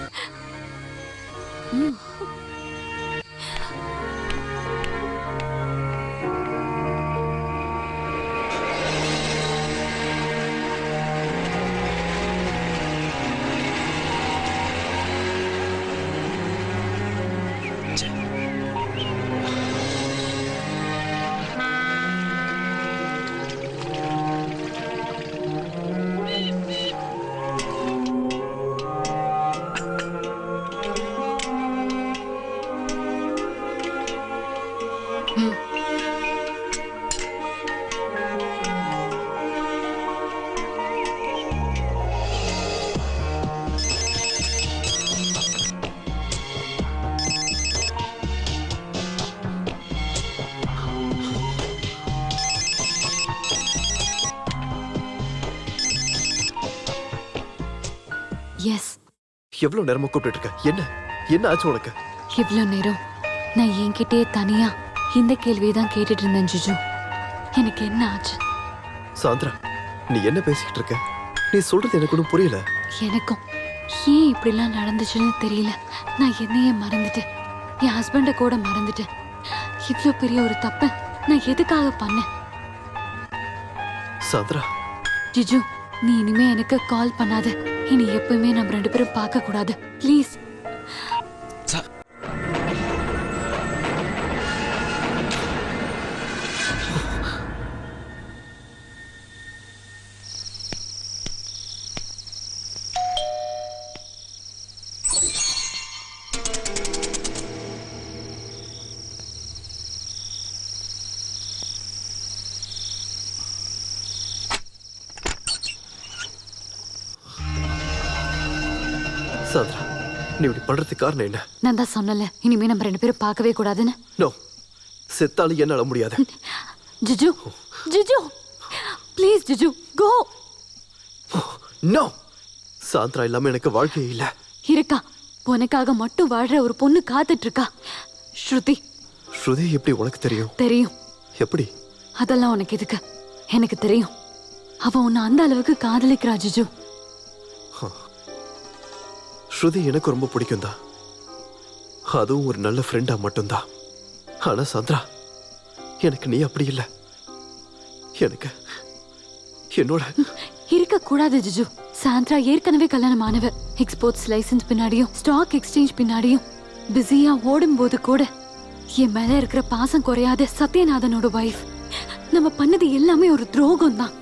S2: எஸ்.
S7: எவ்வளவு நேரமா கூப்பிட்டு இருக்க? என்ன ஆச்சு உனக்கு?
S2: இவ்வளோ நேரம் நான் என்கிட்டயே தனியா இந்த கேள்வியை தான் கேட்டுட்டு இருந்தேன் ஜிஜு. எனக்கு என்ன ஆச்சு?
S7: சாந்திரா, நீ என்ன பேசிக்கிட்டு இருக்க? நீ சொல்றது எனக்கு ஒன்றும் புரியல.
S2: எனக்கும் ஏன் இப்படிலாம் நடந்துச்சுன்னு தெரியல. நான் என்னையே மறந்துட்டேன், என் ஹஸ்பண்டை கூட மறந்துட்டேன். இவ்வளோ பெரிய ஒரு தப்பை நான் எதுக்காக பண்ணேன்?
S7: சாந்திரா,
S2: ஜிஜு நீ இனிமே எனக்கு கால் பண்ணாத. இனி எப்பவுமே நம்ம 2 பேரும் பார்க்க கூடாது, ப்ளீஸ்.
S7: சாந்திரா, நீ இப்படி பண்றதுக்கு காரணம் என்ன?
S2: நான் தான் சொன்னல, இனிமே நம்ம 2 பேரும் பார்க்கவே கூடாதுன்னு.
S7: நோ, செத்தாலும் என்னால முடியாது.
S2: ஜிஜு ஜிஜு ப்ளீஸ் ஜிஜு, கோ.
S7: நோ, சாந்திரா இல்லாம எனக்கு வாழ்க்கையே இல்ல.
S2: இருக்கா, உனக்காக மட்டும் வாழ்ற ஒரு பொண்ணு காத்துட்டு இருக்கா, ஸ்ருதி.
S7: ஸ்ருதி எப்படி உனக்கு தெரியும்?
S2: தெரியும்.
S7: எப்படி?
S2: அதெல்லாம் உனக்கு எதுக்கு? எனக்கு தெரியும். அவ உன்னை அந்த அளவுக்கு காதலிக்கிறா ஜிஜு.
S7: ஸ்ருதி எனக்கு ரொம்ப பிடிக்கும் தான், அதுவும் ஒரு நல்ல ஃப்ரெண்டா மட்டும்தான். ஆனா சாந்திரா, எனக்கு நீ அப்படி இல்லை. எனக்கு என்னோட
S2: இருக்க கூடாது ஜிஜு. சாந்த்ரா ஏற்கனவே கல்யாணம் ஆனவ. எக்ஸ்போர்ட்ஸ் லைசன்ஸ் பின்னாடியும் ஸ்டாக் எக்ஸ்சேஞ்ச் பின்னாடியும் பிஸியா ஓடும் போது கூட என் மேல இருக்கிற பாசம் குறையாத சத்யநாதனோட வைஃப். நம்ம பண்ணது எல்லாமே ஒரு துரோகம் தான்,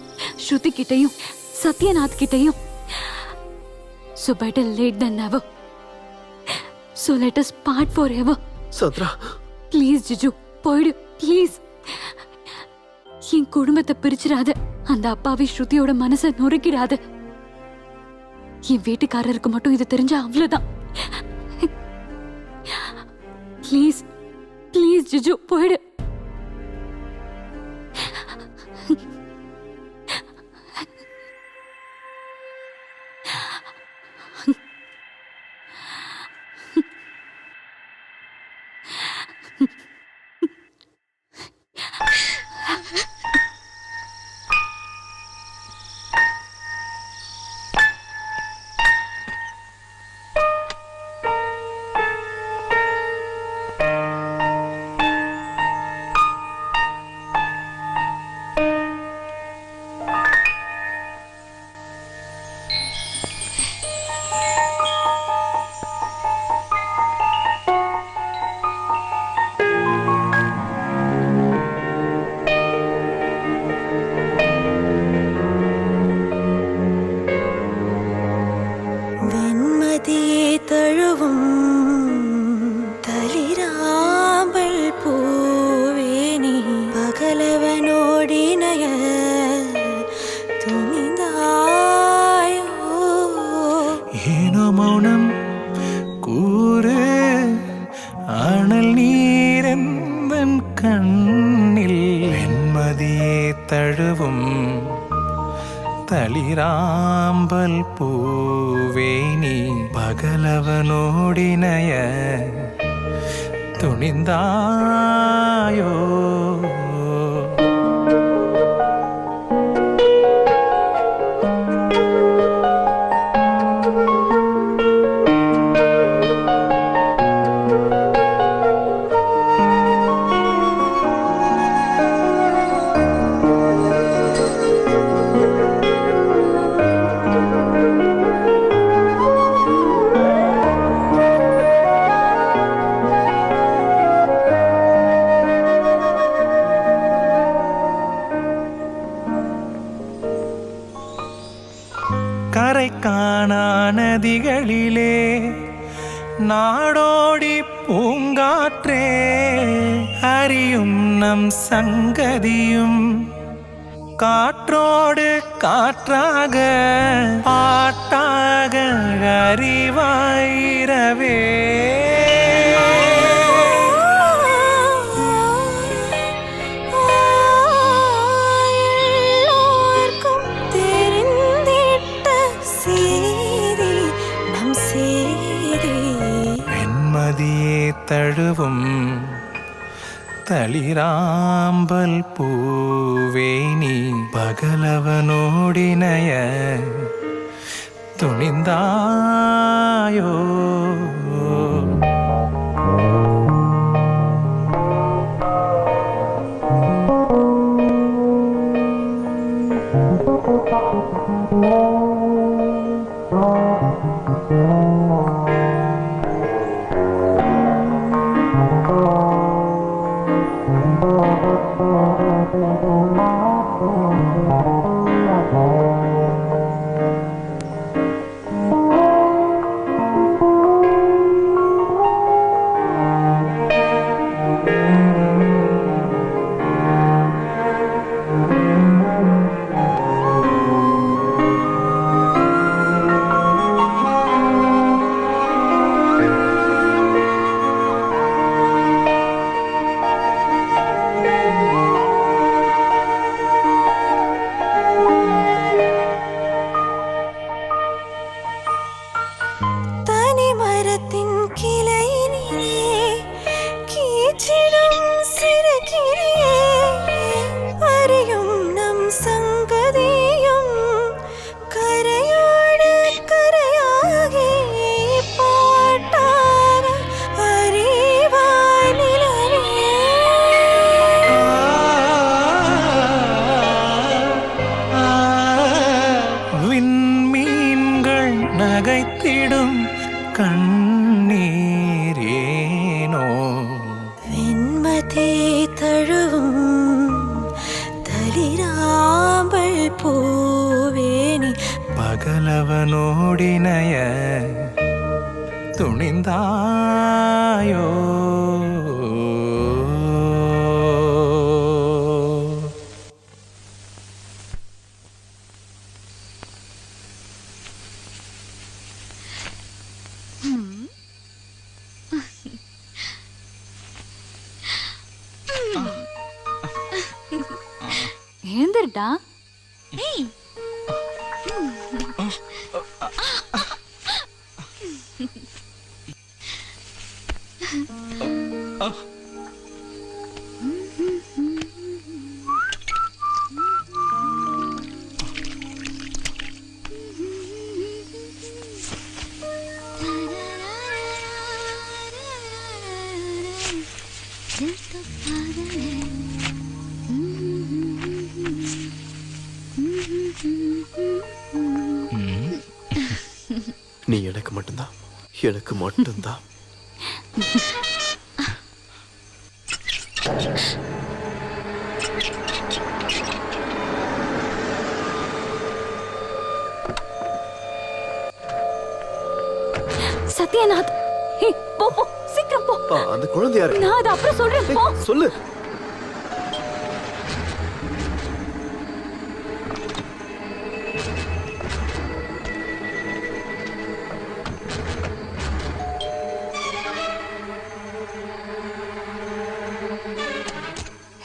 S2: ஸ்ருதி கிட்டையும் சத்யநாத் கிட்டையும். So better late than never. So let us part forever.
S7: Chandra
S2: please Jiju, போயிடு ப்ளீஸ். என் குடும்பத்தை பிரிச்சிடாத. அந்த அப்பாவி ஸ்ருதியோட மனசை நொறுக்கிடாத. என் வீட்டுக்காரருக்கு மட்டும் இது தெரிஞ்சா அவ்வளவுதான். ப்ளீஸ் ப்ளீஸ் ஜிஜு, போயிடு.
S14: வெண்மதியே தழுவும் தளிராம்பல் பூவேணி பகலவனோடினைய துணிந்தாயோ.
S13: ஏனோ மௌனம் கூறு அனல் நீரெந்தன் கண்ணில் வெண்மதியே தழுவும் தளிராம்பல் பூவேணி பகலவனோடினைய துணிந்தாயோ. கரை காணா நதிகளிலே நாடோடி பூங்காற்றே அறியும் நம் சங்கதியும் காற்றோடு காற்றாக பாட்டாக அறிவாயிரவே. வெண்மதியே தழுவும் தளிராம்பல் பூவேணி பகலவனோடினைய துணிந்தாயோ. நகைத்திடும் கண்ணீர் ஏனோ
S14: வெண்மதி தழுவும் தளிராம்பல் பூவேனி
S13: பகலவனோடினய துணிந்தாயோ
S2: எழுந்துருடா.
S7: நீ எனக்கு மட்டும்தான், எனக்கு மட்டும்தான்.
S2: சத்யநாத், போ போ, சீக்கிரம் போ.
S7: அந்த குழந்தை யாரு?
S2: நான் அதை அப்புறம் சொல்றேன், போ.
S7: சொல்லு.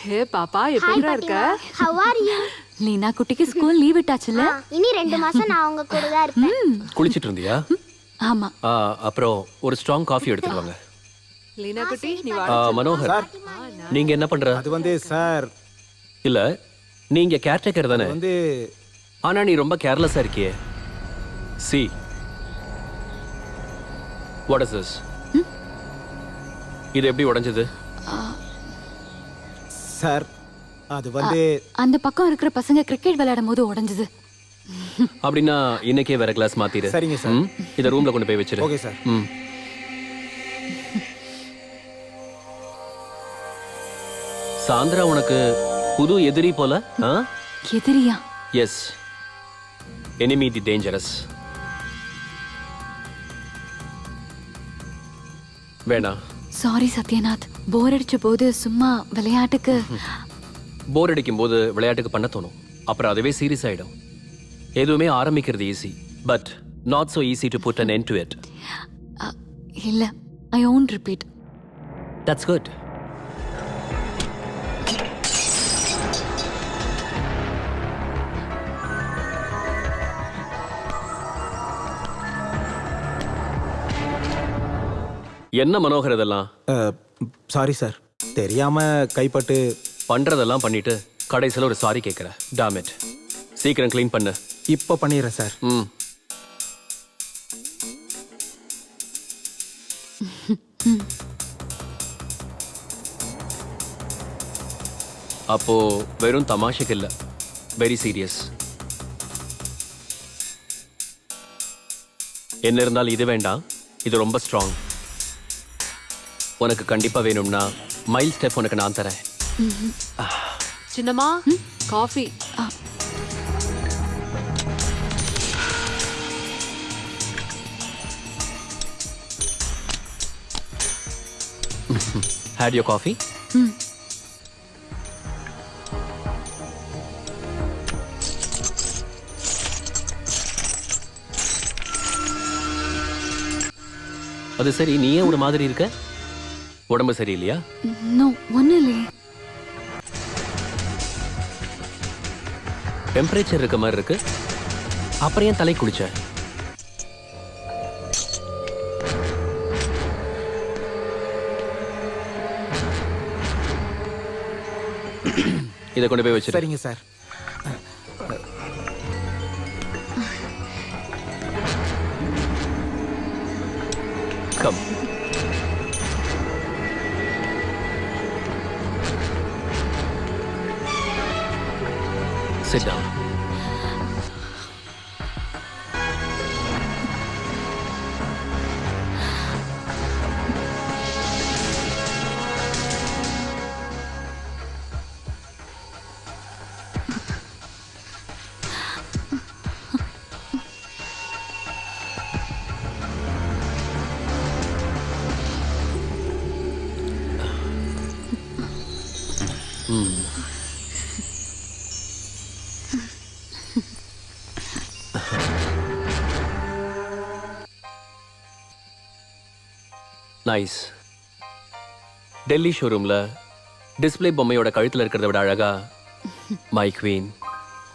S15: ஹே பாப்பா, எப்படிடா இருக்க?
S16: How are you?
S2: லீனா குட்டிக்கு ஸ்கூல் லீவ் விட்டாச்சுல?
S16: இனி 2 மாசம் நான் உங்க கூட தான் இருப்பேன்.
S17: குளிச்சிட்டு இருந்தியா?
S2: ஆமா.
S17: அப்புறம் ஒரு ஸ்ட்ராங் காஃபி எடுத்துட்டு வாங்க.
S15: லீனா குட்டி, நீ வா.
S17: மனோகர், நீங்க என்ன பண்ற?
S12: அது வந்து சார்,
S17: இல்ல நீங்க கேர்டேக்கர் தானே?
S12: வந்து
S17: ஆனா நீ ரொம்ப கேர்லெஸ்ஸா இருக்கியே. See what is this? இது எப்படி உடைஞ்சது?
S12: சார், அது வந்து
S2: அந்த பக்கம் இருக்கிற பசங்க கிரிக்கெட் விளையாடும் போது உடைஞ்சது.
S17: அப்படின்னா இன்னைக்கே வேற கிளாஸ் மாத்திரு.
S12: சரிங்க சார்.
S17: இத ரூம்ல கொண்டு போய் வச்சிரு.
S12: Okay sir.
S17: சாந்திரா உனக்கு புது எதிரி போல?
S2: எதிரியா?
S17: எஸ், எனிமி தி டேஞ்சரஸ். வேணா.
S2: சாரி சத்யநாத், போர் அடிச்ச போது சும்மா விளையாட்டுக்கு.
S17: போர் அடிக்கும் போது விளையாட்டுக்கு பண்ண தோணும், அப்புறம் அதுவே சீரியஸ் ஆயிடும். எதுவுமே ஆரம்பிக்கிறது easy, but not so easy to put an end to it.
S2: இல்ல, I won't repeat.
S17: That's good. என்ன மனோகர் இதெல்லாம்?
S12: சாரி சார், தெரியாம கைப்பட்டு.
S17: பண்றதெல்லாம் பண்ணிட்டு கடைசியில் ஒரு சாரி கேட்கிற. Tom it. சீக்கிரம் க்ளீன் பண்ணு.
S12: இப்ப பண்ணிடுறேன் சார்.
S17: அப்போ வெறும் தமாஷைக்கு இல்ல, வெரி சீரியஸ். என்ன இருந்தாலும் இது வேண்டாம், இது ரொம்ப ஸ்ட்ராங். உனக்கு கண்டிப்பா வேணும்னா மைல் ஸ்டெப் உனக்கு நான் தரேன்.
S15: சின்னம்மா, காஃபி.
S17: Had your coffee? அது சரி, நீ ஏன் ஒரு மாதிரி இருக்க? உடம்பு சரியில்லையா?
S2: நோ, ஒன்றும் இல்லையே.
S17: டெம்பரேச்சர் இருக்க மாதிரி இருக்கு. அப்புறம் ஏன் தலை குளிச்ச? இதை கொண்டு போய் வச்சிரு.
S12: சரிங்க sir.
S17: Come. Sit down. Nice. Delhi ஷோரூம்ல டிஸ்ப்ளே பொம்மையோட கழுத்துல இருக்கிறத விட அழகா மை குவீன்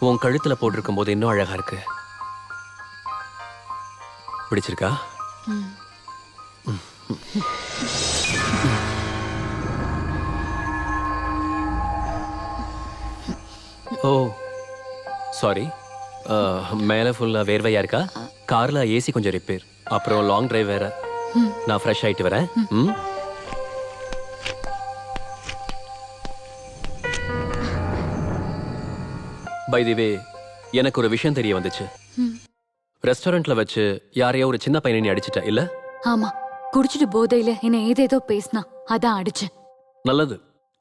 S17: உன் கழுத்துல போட்டிருக்கும் போது இன்னும் அழகா இருக்கு. பிடிச்சிருக்கா? ஓ சாரி, மேலே ஃபுல்லாக வேர்வையா இருக்கா? காரில் ஏசி கொஞ்சம் ரிப்பேர், அப்புறம் லாங் டிரைவ் வேற. நான் ஃப்ரெஷ் ஆகிட்டு வரேன். பை தி வே, எனக்கு ஒரு விஷயம் தெரிய வந்துச்சு. ரெஸ்டாரண்ட்ல வச்சு யாரையோ ஒரு சின்ன பையனை நீ அடிச்சிட்ட இல்ல?
S2: ஆமா, குடிச்சிட்டு போதையில என்ன ஏதேதோ பேசினா, அதான் அடிச்சேன்.
S17: நல்லது.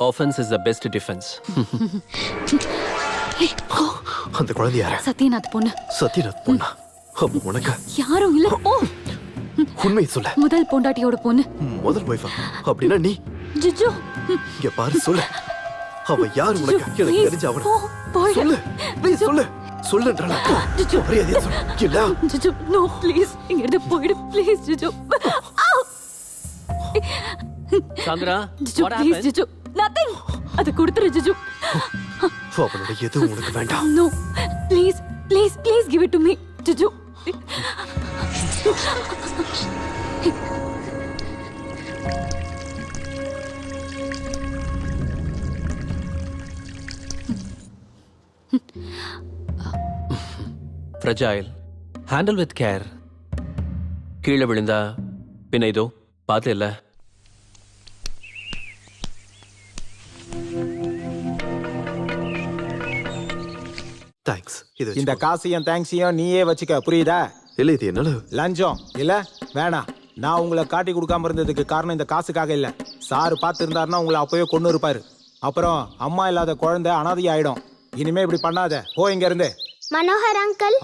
S17: Offence is the best defence.
S7: அந்த குழந்தை யாரு?
S2: சத்யநாத் பொண்ணு.
S7: சத்யநாத் பொண்ணா? அப்ப உனக்கு
S2: யாரும் இல்ல. ஓ,
S7: உண்மை சொல்ல.
S2: முதல் பொண்டாட்டியோட பொண்ணு.
S7: முதல் வைஃபா? அப்படின்னா நீ?
S2: ஜிஜு,
S7: இங்க பாரு, சொல்லு. அவ யாரு உனக்கு? எனக்கு தெரிஞ்ச அவன சொல்லு. ப்ளீஸ் சொல்லு. சொல்லுன்றல. ஜிஜு, மரியாதையா சொல்லு. இல்ல
S2: ஜிஜு, நோ ப்ளீஸ், இங்க இருந்து போயிடு ப்ளீஸ் ஜிஜு.
S17: சாந்திரா,
S2: ஜிஜு ப்ளீஸ் ஜிஜு. நதிங். அது கொடுத்துரு ஜிஜு.
S7: அவனோட எதுவும் உனக்கு வேண்டாம்.
S2: No please please please give it to me ஜிஜு.
S17: Fragile, handle with care. கீழே விழுந்தா பின்ன இதோ பார்த்து இல்ல.
S7: தேங்க்ஸ். இது
S12: இந்த காசையும் தேங்க்ஸையும் நீயே வச்சுக்க, புரியுதா?
S7: இல்ல, இது என்னல
S12: லஞ்சம் இல்ல, வேணாம். நான் உங்களை காட்டி கொடுக்காம இருந்ததுக்கு காரணம் இந்த காசுக்காக இல்ல. சாரு பார்த்து இருந்தாருன்னா உங்களை அப்பவே கொண்டு இருப்பாரு. அப்புறம் அம்மா இல்லாத குழந்தை அனாதை ஆயிடும். இனிமே இப்படி பண்ணாத, போ இங்க இருந்து.
S16: மனோகர் அங்கிள்.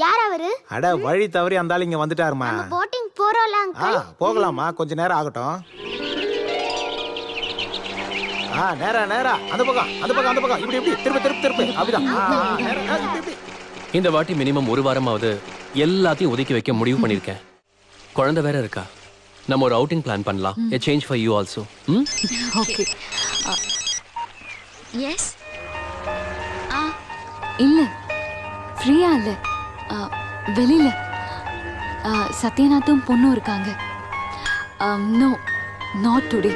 S16: யார் அவரு?
S12: அட, வழி தவறி அந்த ஆள் இங்க வந்துட்டாருமா.
S16: Boating போறோம்ல uncle.
S12: போகலாமா, கொஞ்ச நேரம் ஆகட்டும். நேரா நேரா அந்த பக்கம் அந்த பக்கம் அந்த பக்கம், இப்படி இப்படி திருப்பி திருப்பி திருப்பி, அப்படிதான்.
S17: இந்த வாட்டி மினிமம் ஒரு வாரமாவது எல்லாத்தையும் ஒதுக்கி வைக்க முடிவு பண்ணிருக்கேன். குழந்தை வேற இருக்கா. நம்ம ஒரு அவுட்டிங் பிளான் பண்ணலாம். A change for you also.
S2: Okay.
S16: Yes.
S2: இல்ல, ஃப்ரீயா இல்ல, வெளியில சத்யநாத்தும் பொண்ணும் இருக்காங்க. No, not today.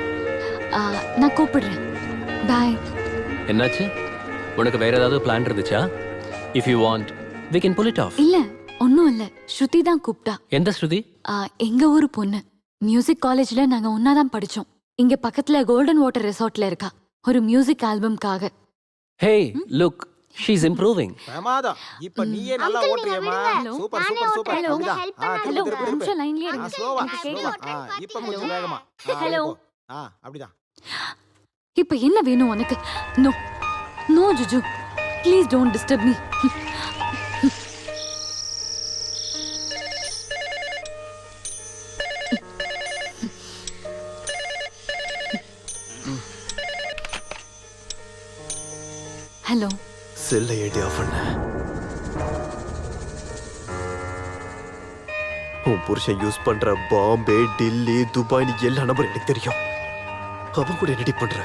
S2: நான் கூப்பிடுறேன். பாய்.
S17: என்னாச்சு? உனக்கு வேற ஏதாவது பிளான் இருந்துச்சா? If you want, we can pull it off.
S2: இல்ல, ஒன்னும் இல்ல. ஸ்ருதி தான் கூப்பிட்டா.
S17: எந்த ஸ்ருதி?
S2: எங்க ஊரு பொண்ணு. மியூசிக் காலேஜ்ல நாங்க ஒன்னாதான் படிச்சோம். இங்க பக்கத்துல கோல்டன் வாட்டர் ரெசார்ட்ல இருக்கா, ஒரு மியூசிக் ஆல்பம்காக.
S17: Hey, look, she's improving.
S12: பிரமாதம். இப்ப நீயே நல்லா ஓட்டுறியேமா. Super super super.
S2: ஹலோ, ஒரு நிமிஷம் லைன்லயே இருங்க.
S12: ஸ்லோவா ஸ்லோவா. இப்ப கொஞ்சம் வேகமா.
S2: ஹலோ.
S12: அப்படிதான்.
S2: இப்ப என்ன வேணும் உனக்கு? நோ நோ ஜுஜு, please don't disturb me. Hello.
S7: செல்ல ஏடி ஆஃப் பண்ண. உன் புருஷன் யூஸ் பண்ற பாம்பே, டில்லி, துபாய் எல்லா நம்பர் எனக்கு தெரியும். அவன் கூட என்னடி பண்ற?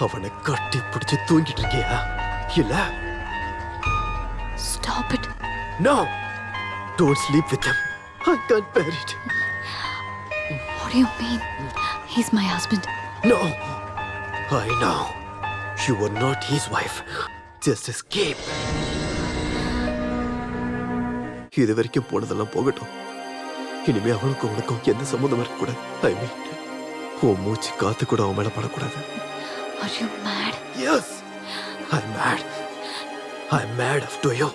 S7: அவனை கட்டி பிடிச்சு தூங்கிட்டு இருக்கியா? இல்ல.
S2: Stop it.
S7: No. Don't sleep with him. I can't bear it.
S2: What do you mean? He's my husband.
S7: No. I know. You were not his wife. Just escape. இது வரைக்கும் போனதெல்லாம் போகட்டும். இனிமே அவளுக்கும் உனக்கும் எந்த சம்மந்தம் இருக்கக்கூடாது. I mean, உன் மூச்சு காத்து கூட அவன் மேல படக்கூடாது.
S2: Are you mad?
S7: Yes. I'm mad. I'm mad after you.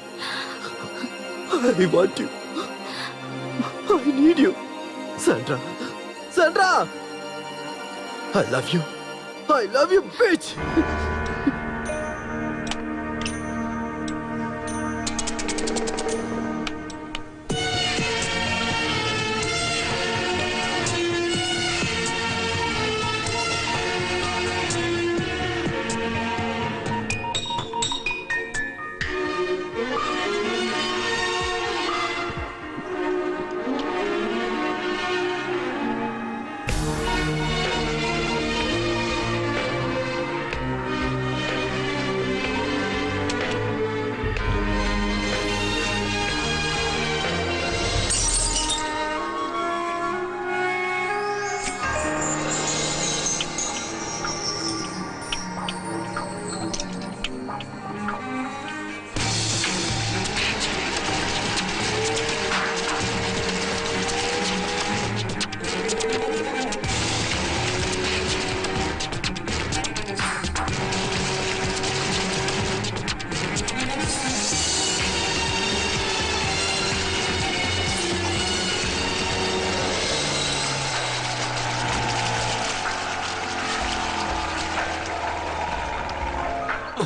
S7: I want you. I need you. Sandra. Sandra. I love you. I love you, bitch.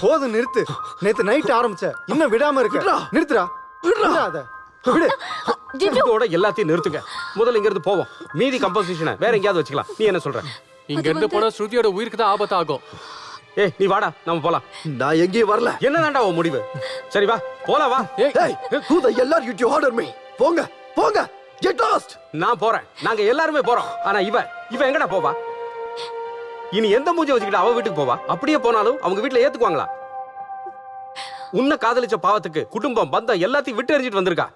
S5: போது நிறுத்து. நேத்து நைட் ஆரம்பிச்ச இன்னும் விடாம இருக்க. நிறுத்துடா. விடாத. விடு.
S3: இதோட எல்லாத்தையும் நிறுத்துங்க. முதல்ல இங்க இருந்து போவோம். மீதி கம்போசிஷனை வேற எங்கயாவது வச்சுக்கலாம். நீ என்ன சொல்ற?
S4: இங்க இருந்து போனா ஸ்ருதியோட உயிருக்கு தான் ஆபத்தாகும்.
S3: ஏய் நீ வாடா, நம்ம போலாம்.
S7: நான் எங்கேயும் வரல.
S3: என்னதான்டா உன் முடிவு? சரி வா போலாம் வா.
S7: Hey, who the hell are you to order me? போங்க போங்க. Get lost.
S3: நான் போறேன். நாங்க எல்லாருமே போறோம். ஆனா இவ எங்கடா போவா? இனி எந்த மூஞ்ச வச்சுக்கிட்டு அவ வீட்டுக்கு போவா? அப்படியே போனாலும் அவங்க வீட்டுல ஏத்துக்குவாங்களா? உன்னை காதலிச்ச பாவத்துக்கு குடும்பம் பந்தம் எல்லாத்தையும் விட்டு எறிஞ்சிட்டு வந்திருக்கா.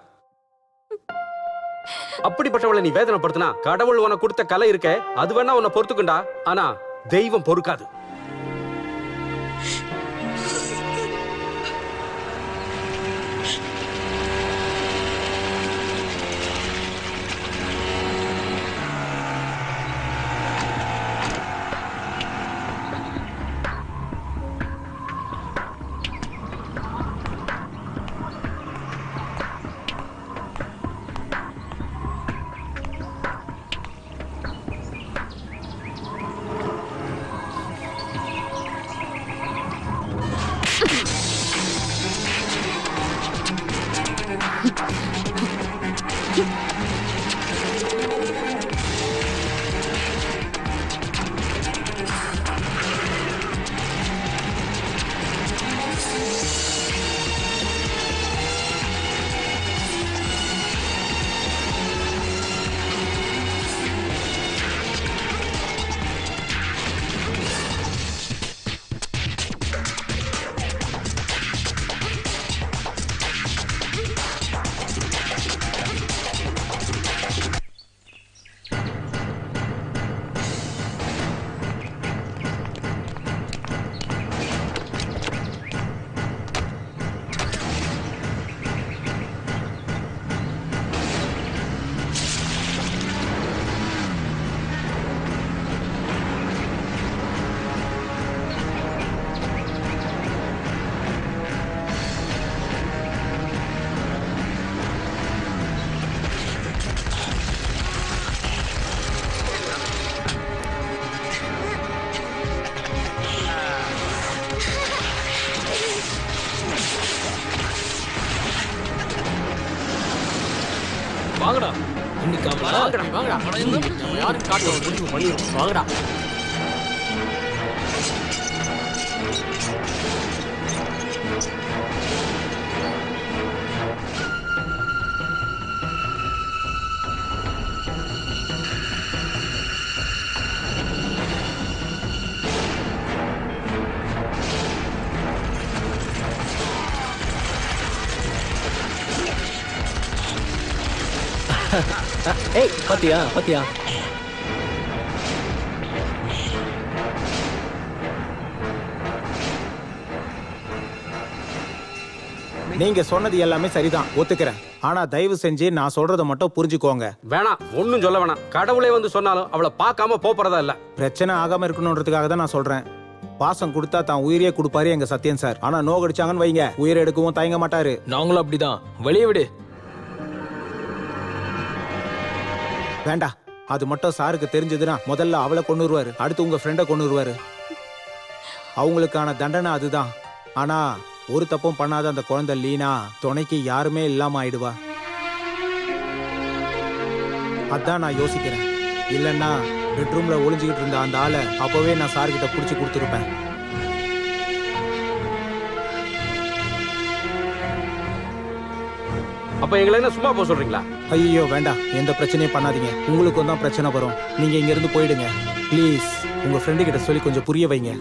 S3: அப்படிப்பட்டவளை நீ வேதனைப்படுத்தினா கடவுள் உனக்கு கொடுத்த கலை இருக்க அது வேணா உன்னை பொறுத்துக்குண்டா. ஆனா தெய்வம் பொறுக்காது.
S6: வாங்கடா. இன்னைக்கு
S4: வாங்கடா. நம்ம யாருக்கு காட்டுற முடிவு பண்ணிடுவோம். வாங்கடா.
S6: ஏய் பாத்தியா பாத்தியா?
S12: நீங்க சொன்னது எல்லாமே சரிதான், ஒத்துக்கிறேன். ஆனா தயவு செஞ்சு நான் சொல்றத மட்டும் புரிஞ்சுக்கோங்க.
S3: வேணாம், ஒன்னும் சொல்ல வேணாம். கடவுளே வந்து சொன்னாலும் அவளை பார்க்காம போறதா இல்ல.
S12: பிரச்சனை ஆகாம இருக்கணும்ன்றதுக்காக தான் நான் சொல்றேன். பாசம் கொடுத்தா தான் உயிரியே கொடுப்பாரு எங்க சத்யன் சார். ஆனா நோகடிச்சாங்கன்னு வைங்க, உயிரை எடுக்கவும் தயங்க மாட்டாரு.
S6: நாங்களும் அப்படிதான். வெளியே விடு.
S12: வேண்டா, அது மட்டும் சாருக்கு தெரிஞ்சதுன்னா முதல்ல அவளை கொன்னுருவாரு, அடுத்து உங்க ஃப்ரெண்டை கொன்னுருவாரு. அவங்களுக்கான தண்டனை அதுதான். ஆனா ஒரு தப்பும் பண்ணாத அந்த குழந்தை லீனா துணைக்கு யாருமே இல்லாம ஆயிடுவா. அதான் நான் யோசிக்கிறேன். இல்லைன்னா பெட்ரூம்ல ஒளிஞ்சுக்கிட்டு இருந்த அந்த ஆளை அப்பவே நான் சார்கிட்ட புடிச்சு கொடுத்துருப்பேன்.
S3: அப்ப எங்களை என்ன சும்மா போக சொல்றீங்களா?
S12: ஐயோ வேண்டாம், எந்த பிரச்சனையும் பண்ணாதீங்க. உங்களுக்கும் தான் பிரச்சனை வரும். நீங்க இங்க இருந்து போயிடுங்க ப்ளீஸ். உங்க ஃப்ரெண்டு கிட்ட சொல்லி கொஞ்சம் புரிய வைங்க.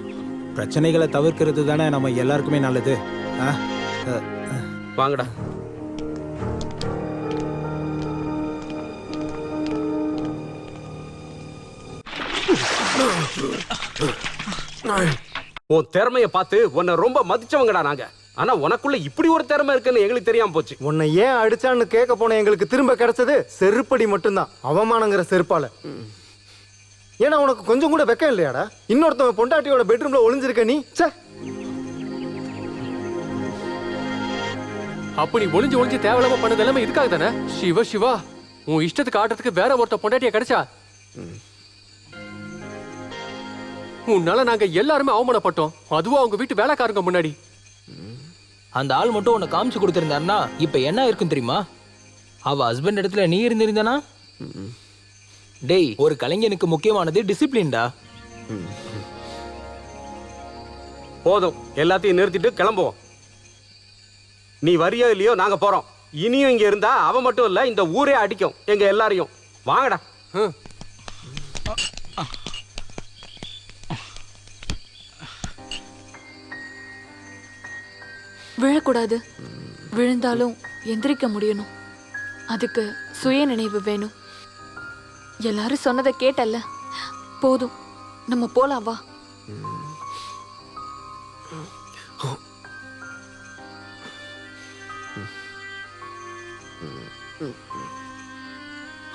S12: பிரச்சனைகளை தவிர்க்கிறது தானே நம்ம எல்லாருக்குமே நல்லது.
S3: வாங்கடா. உன் திறமைய பார்த்து உன்னை ரொம்ப மதிச்சவங்கடா நாங்க. ஆனா உனக்குள்ள இப்படி ஒரு திறமை இருக்குன்னு எங்களுக்கு தெரியாம போச்சு.
S5: உன்னை ஏன் அடிச்சான்னு கேட்க போன எங்களுக்கு திரும்ப கிடைச்சது செருப்படி மட்டும்தான். அவமானங்கிற செருப்பால. ஏன்னா உனக்கு கொஞ்சம் கூட வெக்கம் இல்லையாடா? இன்னொருத்தவங்க பொண்டாட்டியோட பெட்ரூம்ல ஒளிஞ்சிருக்க நீ.
S4: அப்ப நீ ஒளிஞ்சு ஒளிஞ்சு தேவையில்லாம பண்ணது எல்லாமே இதுக்காக தானே? சிவா சிவா, உன் இஷ்டத்துக்கு ஆடுறதுக்கு வேற ஒருத்த பொண்டாட்டியா கிடைச்சா? உன்னால நாங்க எல்லாருமே அவமானப்பட்டோம், அதுவும் அவங்க வீட்டு வேலைக்காரங்க முன்னாடி.
S6: அந்த ஆள் மட்டும் உன்னை காமிச்சு கொடுத்திருந்தாருன்னா இப்ப என்ன இருக்கும் தெரியுமா? அவ ஹஸ்பண்ட் இடத்துல நீ இருந்திருந்தானா? டேய், ஒரு கலைஞனுக்கு முக்கியமானது டிசிப்ளின்டா.
S3: போதும், எல்லாத்தையும் நிறுத்திட்டு கிளம்புவோம். நீ வரியோ இல்லையோ நாங்க போறோம். இனியும் இங்க இருந்தா அவ மட்டும் இல்ல, இந்த ஊரே அடிக்கும் எங்க எல்லாரையும். வாங்கடா.
S10: விழக்கூடாது. விழுந்தாலும் எந்திரிக்க முடியணும். அதுக்கு சுய நினைவு வேணும். எல்லாரும் சொன்னதை கேட்டல்ல, போதும், நம்ம போலாம் வா.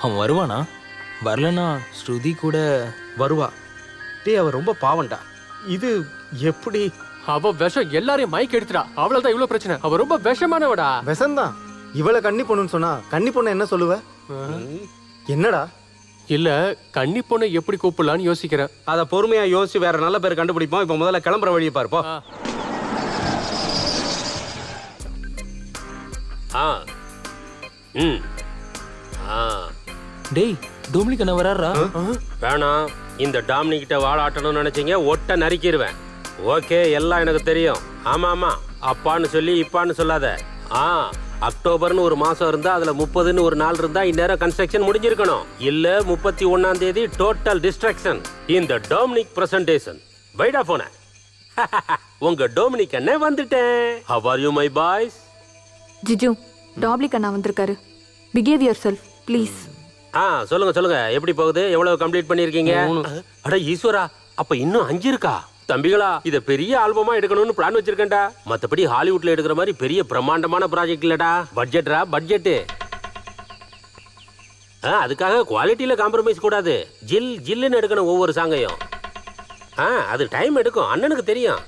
S6: அவன் வருவானா? வரலனா ஸ்ருதி கூட
S3: வருவா. டேய், அவ ரொம்ப பாவண்டா. இது எப்படி?
S4: அவ விஷம் எல்லாரையும் மயக்க எடுத்துடா. அவ்வளவுதான் இவ்வளவு பிரச்சனை. அவ ரொம்ப விஷமானவடா.
S5: விஷம்தான். இவளை கன்னி பொண்ணுன்னு சொன்னா கன்னி பொண்ணு என்ன சொல்லுவ? என்னடா?
S4: இல்ல, கன்னி பொண்ணை எப்படி கூப்பிடலான்னு யோசிக்கிறேன்.
S3: அத பொறுமையா யோசிச்சு வேற நல்ல பேர் கண்டுபிடிப்போம். இப்ப முதல்ல கிளம்புற வழியை பாருப்போ.
S6: டேய், டோமினிக் என்ன வராரா?
S18: வேணாம், இந்த டாமினிக் கிட்ட வாழாட்டணும்னு நினைச்சீங்க, ஒட்ட நறுக்கிடுவேன். ஓகே, எல்லாம் எனக்கு தெரியும். ஆமா ஆமா, அப்பான்னு சொல்லி இப்பான்னு சொல்லாத. அக்டோபர்னு ஒரு மாசம் இருந்தா அதுல 30ன்னு ஒரு நாள் இருந்தா இந்நேரம் கன்ஸ்ட்ரக்ஷன் முடிஞ்சிருக்கணும். இல்ல 31ஆம் தேதி டோட்டல் டிஸ்ட்ரக்ஷன். இந்த டோமினிக் பிரசன்டேஷன். வைடா போன. உங்க டோமினிக் அண்ணே வந்துட்டேன். How are you my boys?
S10: ஜிஜு, டாப்லிக் அண்ணா வந்திருக்காரு. Behave yourself please.
S18: சொல்லுங்க சொல்லுங்க, எப்படி போகுது? எவ்வளவு கம்ப்ளீட் பண்ணிருக்கீங்க? அட ஈஸ்வரா, அப்ப இன்னும் 5 இருக்கா? தம்பிகளா, இத பெரிய ஆல்பமா எடுக்கணும்னு பிளான் வச்சிருக்கேன்டா. மத்தபடி ஹாலிவுட்ல எடுக்கிற மாதிரி பெரிய பிரம்மாண்டமான ப்ராஜெக்ட் இல்லடா. பட்ஜெட்ரா பட்ஜெட். அதுக்காக குவாலிட்டியில காம்ப்ரமைஸ் கூடாது. ஜில் ஜில்லுன்னு எடுக்கணும் ஒவ்வொரு சாங்கையும். அது டைம் எடுக்கும், அண்ணனுக்கு தெரியும்.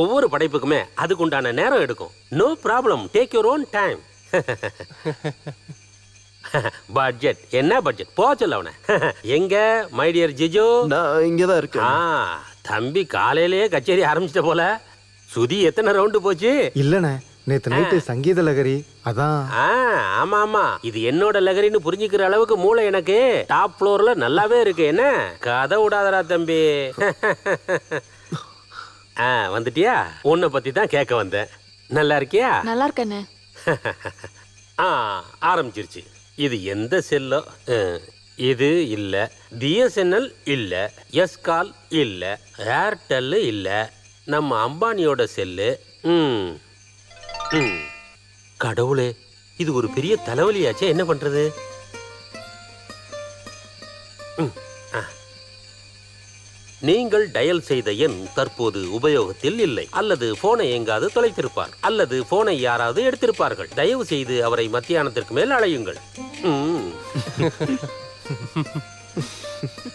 S18: ஒவ்வொரு படைப்புக்குமே அதுக்கு உண்டான நேரம் எடுக்கும். No problem, take your own time. Budget என்ன பட்ஜெட்? போச்சல அவன. எங்க மை டியர் ஜிஜு?
S7: நான் இங்க தான் இருக்கேன்.
S18: தம்பி காலையிலேயே கச்சேரி ஆரம்பிச்சிட்ட போல. சுதி எத்தனை ரவுண்டு போச்சு?
S5: இல்லண்ணே, நேத்து நைட்டு சங்கீத லகரி. அதான்.
S18: ஆமா ஆமா, இது என்னோட லகரின்னு புரிஞ்சுக்கிற அளவுக்கு மூளை எனக்கு டாப் ஃப்ளோர்ல நல்லாவே இருக்கு. என்ன கதை விடாதடா தம்பி. வந்துட்டியா? உன்னை பத்தி தான் கேட்க வந்தேன். நல்லா இருக்கியா?
S10: நல்லா இருக்கேன்னு.
S18: ஆரம்பிச்சிருச்சு. இது எந்த செல்லோ? இது இல்ல, பிஎஸ்என்எல் இல்ல, எஸ்கால் இல்ல, ஏர்டெல் இல்ல, நம்ம அம்பானியோட செல்லு. கடவுளே, இது ஒரு பெரிய தலைவலியாச்சே. என்ன பண்றது? நீங்கள் டயல் செய்த எண் தற்போது உபயோகத்தில் இல்லை, அல்லது போனை எங்காவது தொலைத்திருப்பார், அல்லது போனை யாராவது எடுத்திருப்பார்கள். தயவு செய்து அவரை மத்தியானத்திற்கு மேல் அழையுங்கள்.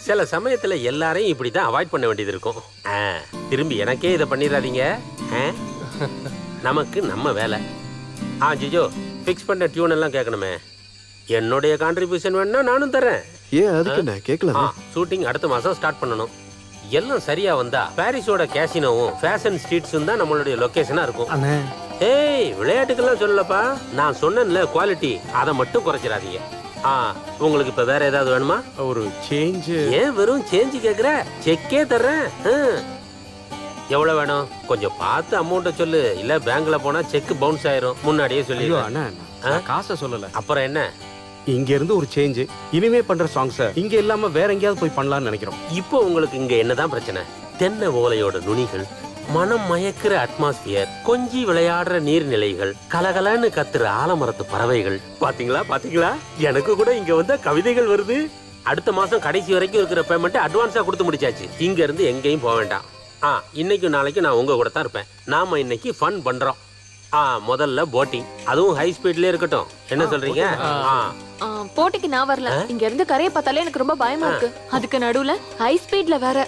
S18: சில சமயத்துல எல்லாரையும் இப்படிதான் அவாய்ட் பண்ண வேண்டியது இருக்கும். திரும்பி எனக்கே இதை பண்ணிடாதீங்க. நமக்கு நம்ம வேலை. ஜிஜோ, ஃபிக்ஸ் பண்ண டியூன் எல்லாம் கேட்கணுமே. என்னுடைய கான்ட்ரிபியூஷன் வேணும்னா நானும் தரேன்.
S7: ஏன் அதுக்கு நான் கேட்கல.
S18: ஷூட்டிங் அடுத்த மாசம் ஸ்டார்ட் பண்ணணும். எல்லாம் சரியா வந்தா பாரிஸோட கேசினோவும் ஃபேஷன் ஸ்ட்ரீட்ஸும் தான் நம்மளுடைய லொகேஷனா இருக்கும். ஏய், விளையாட்டுக்கெல்லாம் சொல்லலப்பா, நான் சொன்னேன்ல குவாலிட்டி, அதை மட்டும் குறைச்சிடாதீங்க. உங்களுக்கு இப்ப வேற ஏதாவது வேணுமா?
S3: ஒரு சேஞ்ச்.
S18: ஏன் வெறும் சேஞ்ச் கேக்குற? செக்கே தர்றேன். எவ்வளவு வேணும்? கொஞ்சம் பார்த்து அமௌண்ட்டை சொல்லு, இல்ல பேங்க்ல போனா செக் பவுன்ஸ் ஆயிரும். முன்னாடியே சொல்லி.
S3: காசை சொல்லல.
S18: அப்புறம் என்ன?
S3: இங்க இருந்து ஒரு சேஞ்ச். இனிமே பண்ற சாங்ஸ் இங்க இல்லாம வேற எங்கேயாவது போய் பண்ணலாம்னு நினைக்கிறோம்.
S18: இப்போ உங்களுக்கு இங்க என்னதான் பிரச்சனை? தென்னை ஓலையோட நுனிகள், மனம் மயக்கிற அட்மாஸ்பியர், கொஞ்சி விளையாடுற நீர்நிலைகள், கலகலன்னு கத்துற ஆலமரத்து பறவைகள். பாத்தீங்களா பாத்தீங்களா, எனக்கு கூட இங்க வந்த கவிதைகள் வருது. அடுத்த மாசம் கடைசி வரைக்கும் இருக்கிற பேமெண்ட் அட்வான்ஸா கொடுத்து முடிச்சாச்சு. இங்க இருந்து எங்கேயும் போக வேண்டாம். இன்னைக்கும் நாளைக்கு நான் உங்க கூட தான் இருப்பேன். நாம இன்னைக்கு ஃபன் பண்றோம். முதல்ல போட்டிங், அதுவும் ஹை ஸ்பீட்ல இருக்கட்டும். என்ன சொல்றீங்க?
S10: போட்டிக்கு நான் வரல. இங்க இருந்து கரையை பார்த்தாலே எனக்கு ரொம்ப பயமா இருக்கு. அதுக்கு நடுவுல ஹை ஸ்பீட்ல வேற.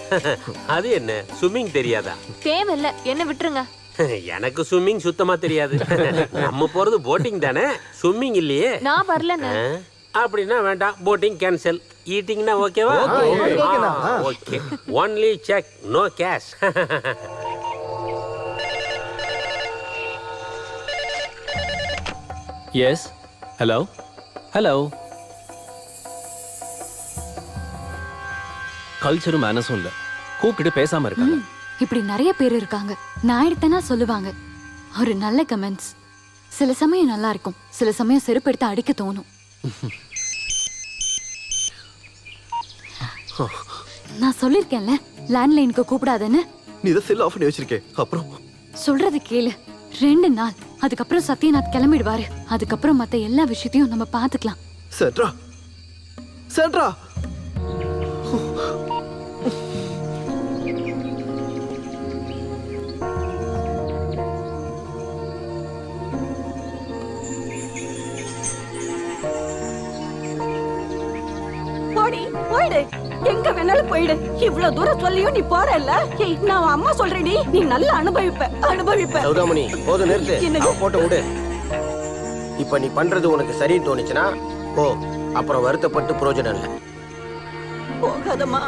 S18: அது என்ன, ஸ்விம்மிங் தெரியாதா?
S10: தேவையில்ல, என்ன விட்டுருங்க.
S18: எனக்கு ஸ்விம்மிங் சுத்தமா தெரியாது. நம்ம போறது போட்டிங் தானே, ஸ்விம்மிங் இல்லையே.
S10: நான் வரலன்னு.
S18: அப்படின்னா வேண்டாம், போட்டிங் கேன்சல். ஈட்டிங்னா ஓகேவா? Okay. Only cheque, no cash.
S17: Yes. Hello hello. கல்ச்சரும் மேனஸும் இல்லை, கூப்பிட்டு பேசாம இருக்காங்க.
S2: இப்படி நிறைய பேர் இருக்காங்க. நான் எடுத்தேன்னா சொல்லுவாங்க ஒரு நல்ல கமெண்ட்ஸ். சில சமயம் நல்லா இருக்கும், சில சமயம் செருப்பு எடுத்து அடிக்க தோணும். நான் சொல்லிருக்கேன்ல லேண்ட்லைனுக்கு கூப்பிடாதேன்னு.
S7: நீ இதை செல் ஆஃப் பண்ணி வச்சிருக்கேன். அப்புறம்
S2: சொல்றது கேளு. 2 நாள், அதுக்கப்புறம் சத்யநாத் கிளம்பிடுவாரு. அதுக்கப்புறம் மத்த எல்லா விஷயத்தையும் நம்ம பாத்துக்கலாம்.
S7: சென்ட்ரா, சென்ட்ரா.
S11: போயிடு, எங்க வேணாலும் போயிடு. இவ்வளவு தூரம் சொல்லியும் நீ போறல்ல. ஏய், நான் அம்மா சொல்றேடி, நீ நல்லா அனுபவிப்ப.
S19: சௌதாமணி, போதும் நிறுத்து. அவ போட்டு விடு. இப்ப நீ பண்றது உனக்கு சரின்னு தோணுச்சுன்னா போ, அப்புறம் வருத்தப்பட்டு பிரயோஜனம் இல்லை.
S11: போகாதம்மா.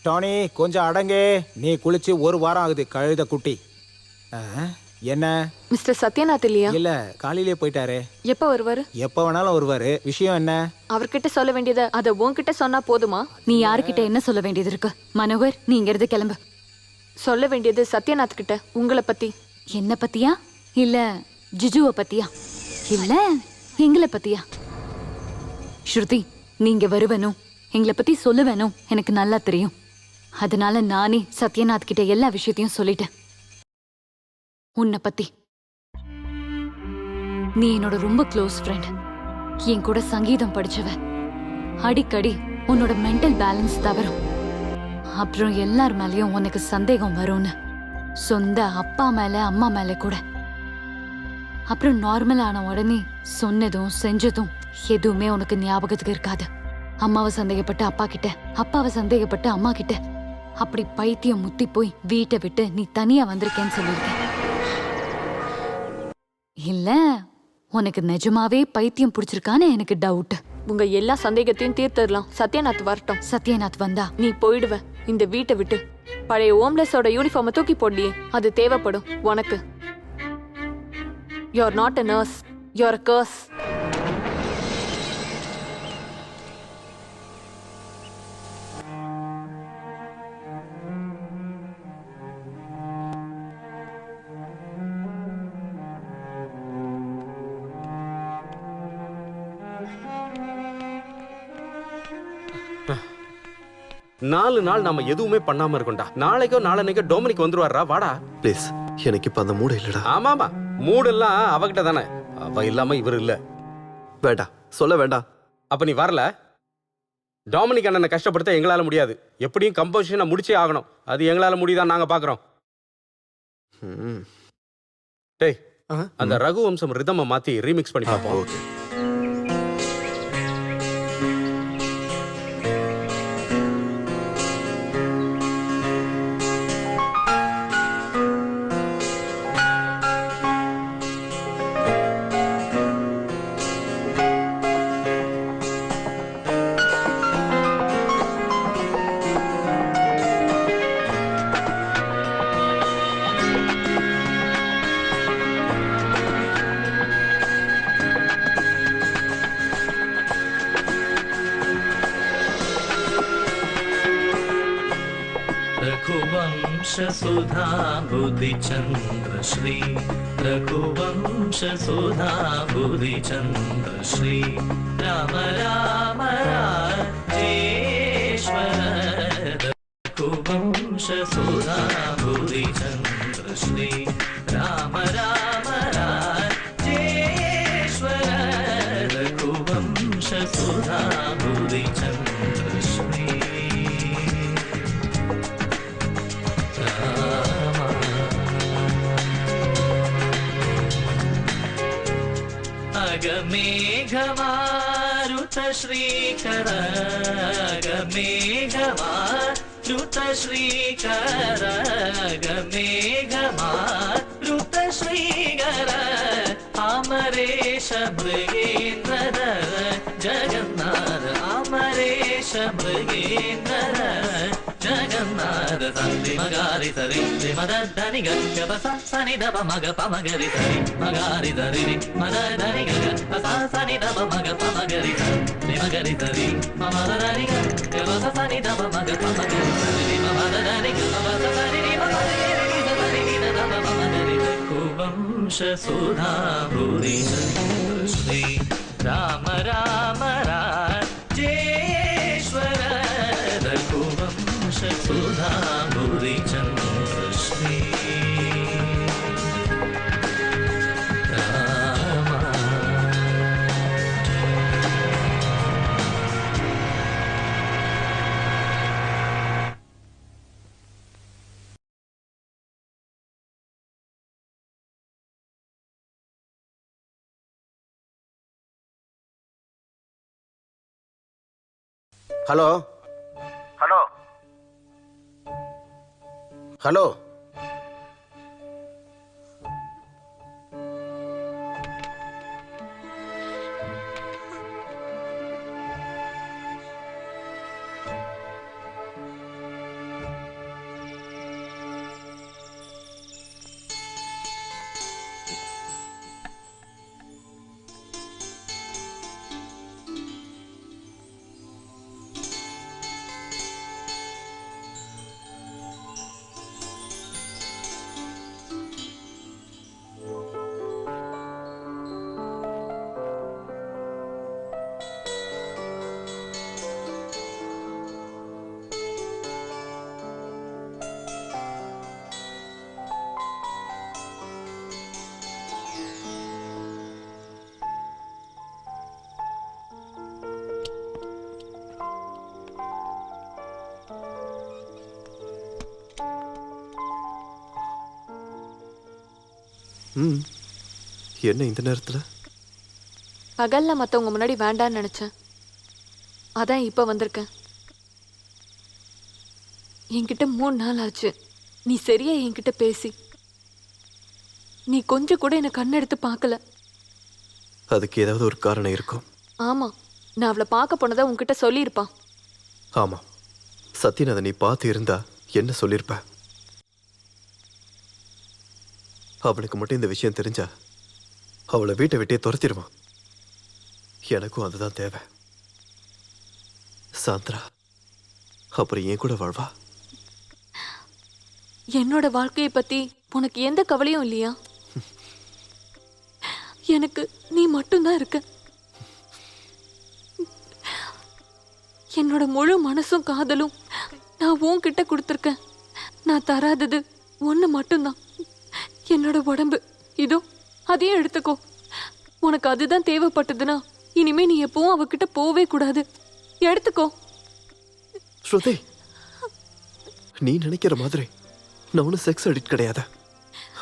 S12: டானி, கொஞ்சம் அடங்கே. நீ குளிச்சு 1 வாரம் ஆகுது, கழுத குட்டி. என்ன
S10: மிஸ்டர் சத்யநாத் இல்லையா?
S12: இல்ல, காலையிலே போயிட்டாரு.
S10: எப்ப வருவாரு?
S12: எப்ப வேணாலும் வருவாரு. விஷயம் என்ன?
S10: அவர்கிட்ட சொல்ல வேண்டியதை அத உன்கிட்ட சொன்னா போதுமா?
S2: நீ யாருக்கிட்ட என்ன சொல்ல வேண்டியது இருக்கு? மனோகர், நீ இங்க இருந்து கிளம்பு.
S10: சொல்ல வேண்டியது சத்யநாத் கிட்ட. உங்களை பத்தி.
S2: என்ன பத்தியா? இல்ல ஜிஜுவை பத்தியா? இல்ல எங்களை பத்தியா? ஸ்ருதி, நீங்க வருவனும் எங்களை பத்தி சொல்லுவேனும் எனக்கு நல்லா தெரியும். அதனால நானே சத்யநாத் கிட்ட எல்லா விஷயத்தையும் சொல்லிட்டேன். உன்னை பத்தி. நீ என்னோட ரொம்ப க்ளோஸ் ஃப்ரெண்ட். என் கூட சங்கீதம் படிச்சவ. அடிக்கடி உன்னோட மென்டல் பேலன்ஸ் தவறும். அப்புறம் எல்லார் மேலயும் உனக்கு சந்தேகம் வரும்னு. சொந்த அப்பா மேல, அம்மா மேல கூட. அப்புறம் நார்மல் ஆன உடனே சொன்னதும் செஞ்சதும் எதுவுமே உனக்கு ஞாபகத்துக்கு இருக்காது. அம்மாவை சந்தேகப்பட்டு அப்பா கிட்ட, அப்பாவை சந்தேகப்பட்டு அம்மா கிட்ட. அப்படி பைத்தியம் முத்தி போய் வீட்டை விட்டு நீ தனியா வந்திருக்கேன்னு சொல்லியிருக்கேன். இல்ல உனக்கு நிஜமாவே பைத்தியம் பிடிச்சிருக்கான்னு எனக்கு டவுட்.
S10: உங்க எல்லா சந்தேகத்தையும் தீர்த்தரலாம். சத்யநாத் வரட்டும்.
S2: சத்யநாத் வந்தா
S10: நீ போயிடுவ இந்த வீட்டை விட்டு. பழைய ஹோம்லெஸோட யூனிஃபார்மை தூக்கி போடலையே, அது தேவைப்படும் உனக்கு. You are not a nurse, you are a curse.
S3: நாலு நாள் நாம எதுவுமே பண்ணாம இருக்கோம்டா. நாளைக்கோ நாளன்னைக்கோ டொமினிக் வந்துருவாரா. வாடா
S7: ப்ளீஸ். எனக்கு இப்ப அந்த மூடு இல்லடா.
S3: ஆமாமா, மூடெல்லாம் அவகிட்ட தானே. அவ இல்லாம இவர் இல்ல.
S7: வேண்டாம், சொல்ல வேண்டாம்.
S3: அப்ப நீ வரல. டொமினிக் அண்ணனை கஷ்டப்படுத்த எங்களால முடியாது. எப்படியும் கம்போசிஷனை முடிச்சே ஆகணும். அது எங்களால முடியுதான் நாங்க பாக்குறோம். டேய், அந்த ரகுவம்சம் ரிதமை மாத்தி ரீமிக்ஸ் பண்ணி பார்ப்போம்.
S7: ஓகே.
S13: रघुवंशसुधा बुधिचन्द्र श्री रघुवंशसुधा बुधिचन्द्र श्री राम राम राजेश्वर रघुवंशसुधा बुधिचन्द्र श्री राम राम राजेश्वर रघुवंशसुधा बुधिचन्द्र श्री गमेघमारुत श्रीकर गमेघमारुत श्रीकर गमेघमारुत श्रीकर अमरेश मृगेन्द्र जगन्नाथ अमरेश मृगेन्द्र जगन्नाथ सन्धि मगारि सरि मदधनि गप सनि दप मग पमगरि सरि मगारि सरि मदधनि गप सनि दप मग पमगरि सरि मगरि सरि ममदधनि गप सनि दप मग पमगरि सरि ममदधनि गप सनि दप मगरि कुवंश सुधा भूरि श्री राम राम राजेश्वर रघुवंश सुधा भूरि चन्द्रश्री
S19: ஹலோ ஹலோ ஹலோ
S7: என்ன இந்த நேரத்துல?
S10: பகல்ல மத்தவங்க முன்னாடி வேண்டான்னு நினைச்சேன், அதான் இப்ப வந்திருக்கேன். என்கிட்ட 3 நாள் ஆச்சு நீ சரியா என்கிட்ட பேசி. நீ கொஞ்சம் கூட என்ன கண்ணெடுத்து பார்க்கல.
S7: அதுக்கு ஏதாவது ஒரு காரணம் இருக்கும்.
S10: ஆமா, நான் அவளை பார்க்க போனதை உன்கிட்ட சொல்லியிருப்பான்.
S7: ஆமா, சத்யன் அதை நீ பார்த்து இருந்தா என்ன சொல்லியிருப்ப? அவனுக்கு மட்டும் இந்த விஷயம் தெரிஞ்சா அவளை வீட்டை விட்டே துரத்திடுவான். எனக்கும் அதுதான் தேவை. சாந்திரா அப்புறம் என் கூட வாழ்வா?
S10: என்னோட வாழ்க்கையை பத்தி உனக்கு எந்த கவலையும் இல்லையா? எனக்கு நீ மட்டும்தான் இருக்க. என்னோட முழு மனசும் காதலும் நான் உன்கிட்ட கொடுத்துருக்கேன். நான் தராதது ஒண்ணு மட்டும்தான், என்னோட உடம்பு. இதோ அதையும் எடுத்துக்கோ. உனக்கு அதுதான் தேவைப்பட்டதுன்னா இனிமே நீ எப்பவும் அவகிட்ட போவே கூடாது. எடுத்துக்கோ.
S7: ஸ்ருதி, நீ நினைக்கிற மாதிரி நான் ஒன்றும் செக்ஸ் அடிக்ட் கிடையாது.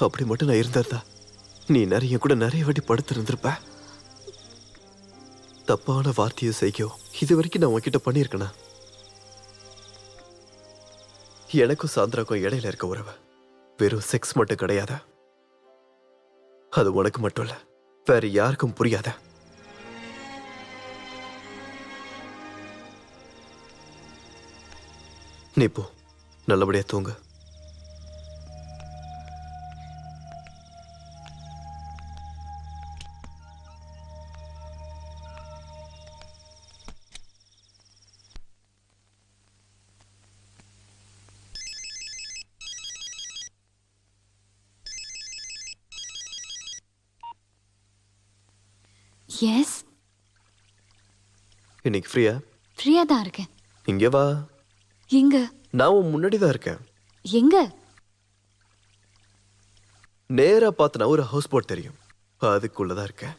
S7: அப்படி மட்டும் நான் இருந்திருந்தா நீ கூட நிறைய வாட்டி படுத்து இருந்திருப்ப. தப்பான வார்த்தையோ செய்கையோ இது வரைக்கும் நான் உன்கிட்ட பண்ணியிருக்கேனா? எனக்கும் சாந்திராக்கும் இடையில இருக்க உறவு வெறும் செக்ஸ் மட்டும் கிடையாது. அது உனக்கு மட்டும் இல்ல, வேற யாருக்கும் புரியாத. நீ போ, நல்லபடியா தூங்கு.
S2: எஸ்,
S7: இன்னைக்கு ஃப்ரீயா?
S2: ஃப்ரீயா தான் இருக்கேன்.
S7: இங்க வா.
S2: எங்க?
S7: நான் உன் முன்னாடி தான் இருக்கேன்.
S2: எங்க?
S7: நேரா பார்த்தனா ஒரு ஹவுஸ் போட் தெரியும், அதுக்குள்ளதான் இருக்கேன்.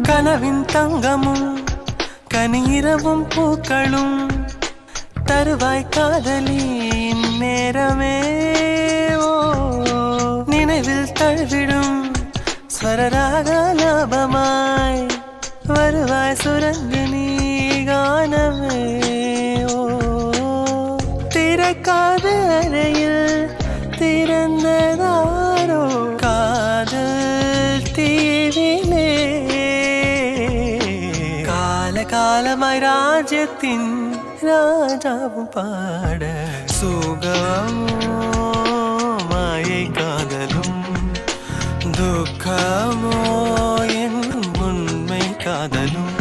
S13: கனவின் தங்கமும் கனிரவும் பூக்களும் தருவாய் காதலின் நேரமே ஓ நினைவில் தழுவிடும் ஸ்வரராக லாபமாய் வருவாய் சுரங்கினி கானமே ஓ திறக்காத அறையில் திறந்ததாரோ காதல் தீவிலே காலமாய் ராஜ்யத்தின் ராஜாவும் பாட சுகமோ மாயை காதலும் துக்கமோ என் உண்மை காதலும்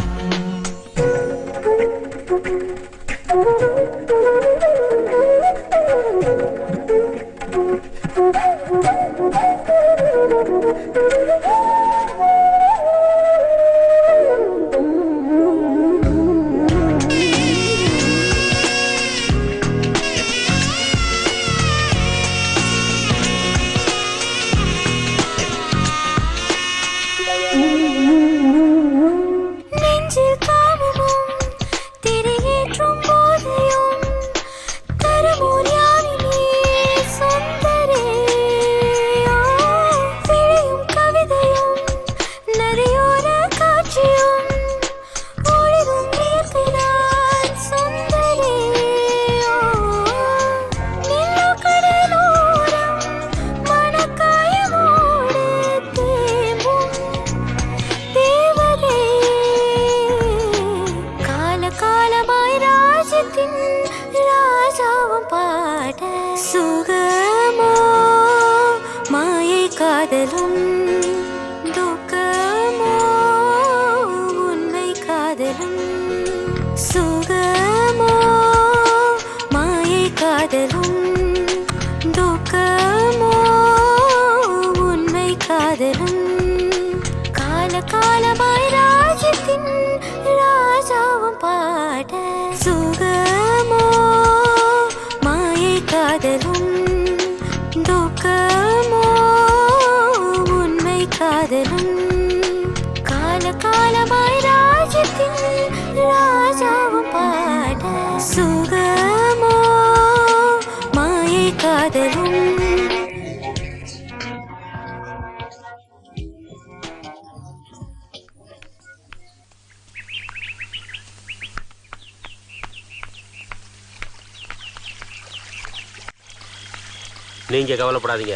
S14: காலமாய் ராஜ்யத்தின் ராஜாவும் பாட சுகமோ மாயை காதலும் துக்கமோ உண்மை காதலும் காலமாய் ராஜ்யத்தின் ராஜாவும் பாட சுகமோ மாயை காதலும்
S18: நீங்க கவலைப்படாதீங்க,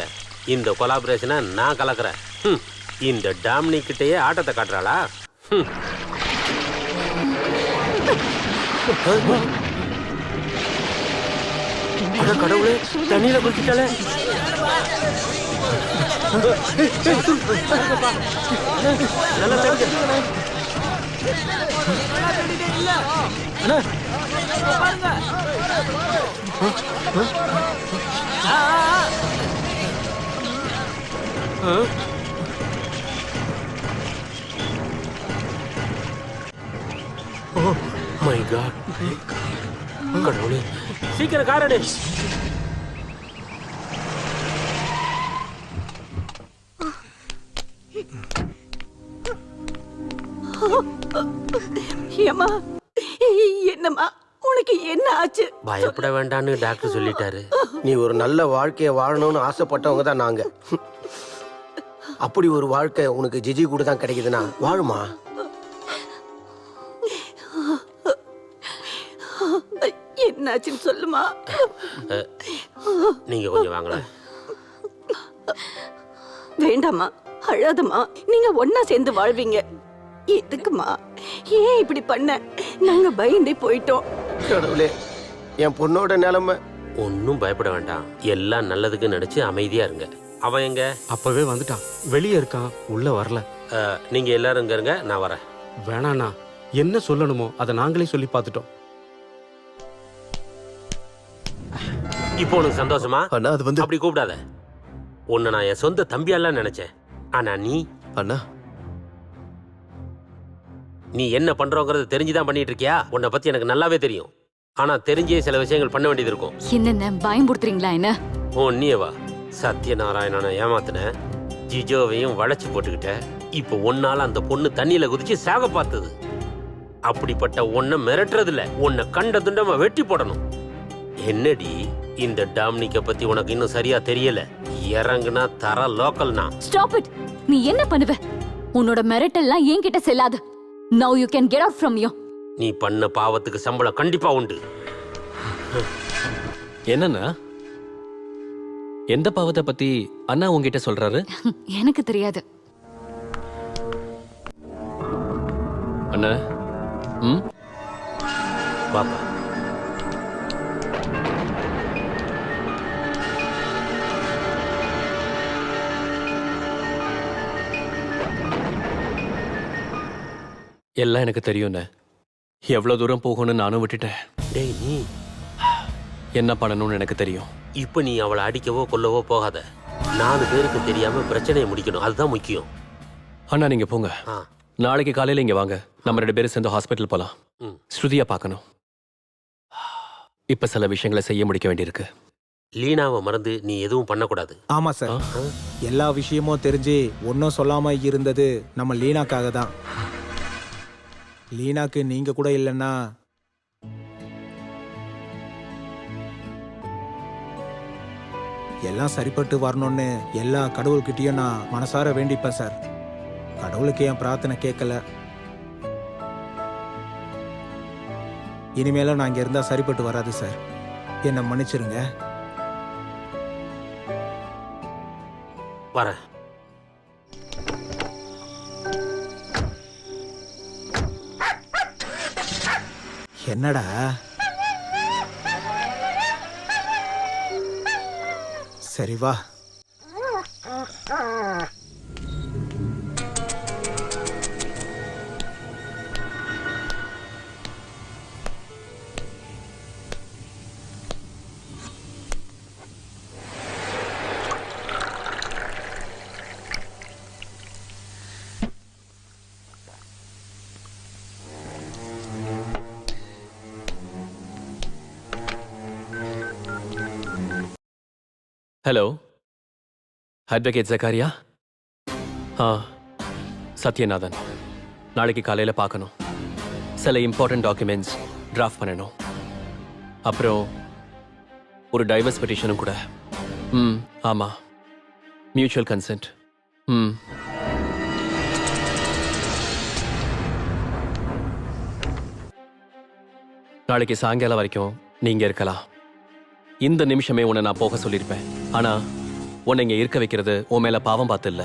S18: இந்த கொலாபரேஷனை நான் கலக்குறேன். இந்த டாமினிக் கிட்டயே ஆட்டத்தை காட்டுறாளா? அட கடவுளே, தண்ணியில குளிச்சிட்டாலே. நல்லா தெரிஞ்சு மை காட், கடவுளே, சீக்கிரம் காரடு.
S11: ஏம்மா, என்னம்மா உனக்கு என்ன ஆச்சு?
S18: பயப்பட வேண்டான்னு டாக்டர் சொல்லிட்டாரு.
S19: நீ ஒரு நல்ல வாழ்க்கையை வாழணும்னு ஆசைப்பட்டவங்க தான் நாங்க. அப்படி ஒரு வாழ்க்கை உனக்கு ஜிஜி கூட தான் கிடைக்குதுன்னா வாழுமா?
S11: என்னாச்சுன்னு சொல்லுமா.
S18: நீங்க கொஞ்சம் வாங்கல.
S11: வேண்டாமா, அழாதம்மா, நீங்க ஒன்னா சேர்ந்து வாழ்வீங்க. எதுக்குமா, ஏன் இப்படி பண்ண? நாங்க பயந்தே போயிட்டோம்.
S19: கடவுளே, என் பொண்ணோட நிலைமை.
S18: ஒன்னும் பயப்பட வேண்டாம், எல்லாம் நல்லதுக்கு நினைச்சு அமைதியா இருங்க. அவன் எங்க?
S3: அப்பவே வந்துட்டான், வெளியே இருக்கான், உள்ள வரல.
S18: நீங்க எல்லாரும் இங்க இருங்க, நான் வரேன்.
S3: வேணாண்ணா, என்ன சொல்லணுமோ அதை நாங்களே சொல்லி பார்த்துட்டோம்.
S18: இப்போ உனக்கு சந்தோஷமா?
S7: அண்ணா, அது வந்து
S18: அப்படி கூப்பிடாத. உன்னை நான் என் சொந்த தம்பியெல்லாம் நினைச்சேன். ஆனா நீ
S7: அண்ணா,
S18: நீ என்ன பண்றோங்கிறது தெரிஞ்சுதான் பண்ணிட்டு இருக்கியா? உன்னை பத்தி எனக்கு நல்லாவே தெரியும். ஆனா தெரிஞ்சே சில விஷயங்கள் பண்ண வேண்டியது இருக்கும்.
S2: என்னென்ன பயம்படுத்துறீங்களா என்ன?
S18: ஓ நீயவா? சத்யநாராயணனை ஏமாத்தின, ஜிஜோவையும் வளைச்சு போட்டுக்கிட்ட. இப்போ ஒன்னால அந்த பொண்ணு தண்ணியில குதிச்சு சாக பார்த்தது. அப்படிப்பட்ட உன்னை மிரட்டுறதுல உன்னை கண்ட துண்டமா வெட்டி போடணும். என்னடி, இந்த டாமினிக்க பத்தி உனக்கு இன்னும் சரியா தெரியல. இறங்குனா தர லோக்கல்னா.
S2: Stop it. நீ என்ன பண்ணுவ? உன்னோட மிரட்டல்லாம் என்கிட்ட செல்லாது. Now you can get out from here.
S18: நீ பண்ண பாவத்துக்கு சம்பளம் கண்டிப்பா உண்டு.
S17: என்னன்னா, எந்த பாவத்தை பத்தி அண்ணா உங்ககிட்ட சொல்றாரு?
S2: எனக்கு தெரியாது.
S17: அண்ணா,
S18: பாப்பா,
S17: எல்லாம் எனக்கு தெரியும்ண்ணே. எவ்வளவு தூரம் போகணும்னு நானும் விட்டுட்டேன்.
S18: டேய், நீ
S17: என்ன பண்ணணும்னு எனக்கு தெரியும்.
S18: இப்ப நீ அவளை அடிக்கவோ கொல்லவோ போகாத. 4 பேருக்கு தெரியாம பிரச்சனையை முடிக்கணும், அதுதான் முக்கியம்.
S17: அண்ணா நீங்க போங்க. நாளைக்கு காலையில இங்க வாங்க, நம்ம 2 பேரும் சேர்ந்து ஹாஸ்பிட்டல் போலாம். ஸ்ருதியா பார்க்கணும். இப்ப சில விஷயங்களை செய்ய முடிக்க வேண்டியிருக்கு.
S18: லீனாவை மறந்து நீ எதுவும் பண்ணக்கூடாது.
S12: ஆமா சார், எல்லா விஷயமும் தெரிஞ்சு ஒன்னும் சொல்லாம இருந்தது நம்ம லீனாக்காக தான். லீனாக்கு நீங்க கூட இல்லைன்னா எல்லாம் சரிப்பட்டு வரணும்னு எல்லா கடவுள்கிட்டயும் நான் மனசார வேண்டிப்பேன் சார். கடவுளுக்கு என் பிரார்த்தனை கேட்கல. இனிமேலும் நான் இங்க இருந்தா சரிப்பட்டு வராது சார். என்னை மன்னிச்சிருங்க.
S18: வரேன்.
S12: என்னடா சரி வா.
S17: Hello, advocate Zacharia? ஆ, சத்யநாதன். நாளைக்கு காலையில் பார்க்கணும். சில இம்பார்ட்டன்ட் டாக்குமெண்ட்ஸ் டிராஃப்ட் பண்ணணும். அப்புறம் ஒரு டைவர்ஸ் பெட்டிஷனும் கூட. ஆமாம், மியூச்சுவல் கன்சென்ட். நாளைக்கு சாயங்காலம் வரைக்கும் நீங்க இருக்கலாம். இந்த நிமிஷமே உன்னை நான் போக சொல்லியிருப்பேன். ஆனா உன்னை இங்க இருக்க வைக்கிறது உன் மேல பாவம் பார்த்து இல்ல,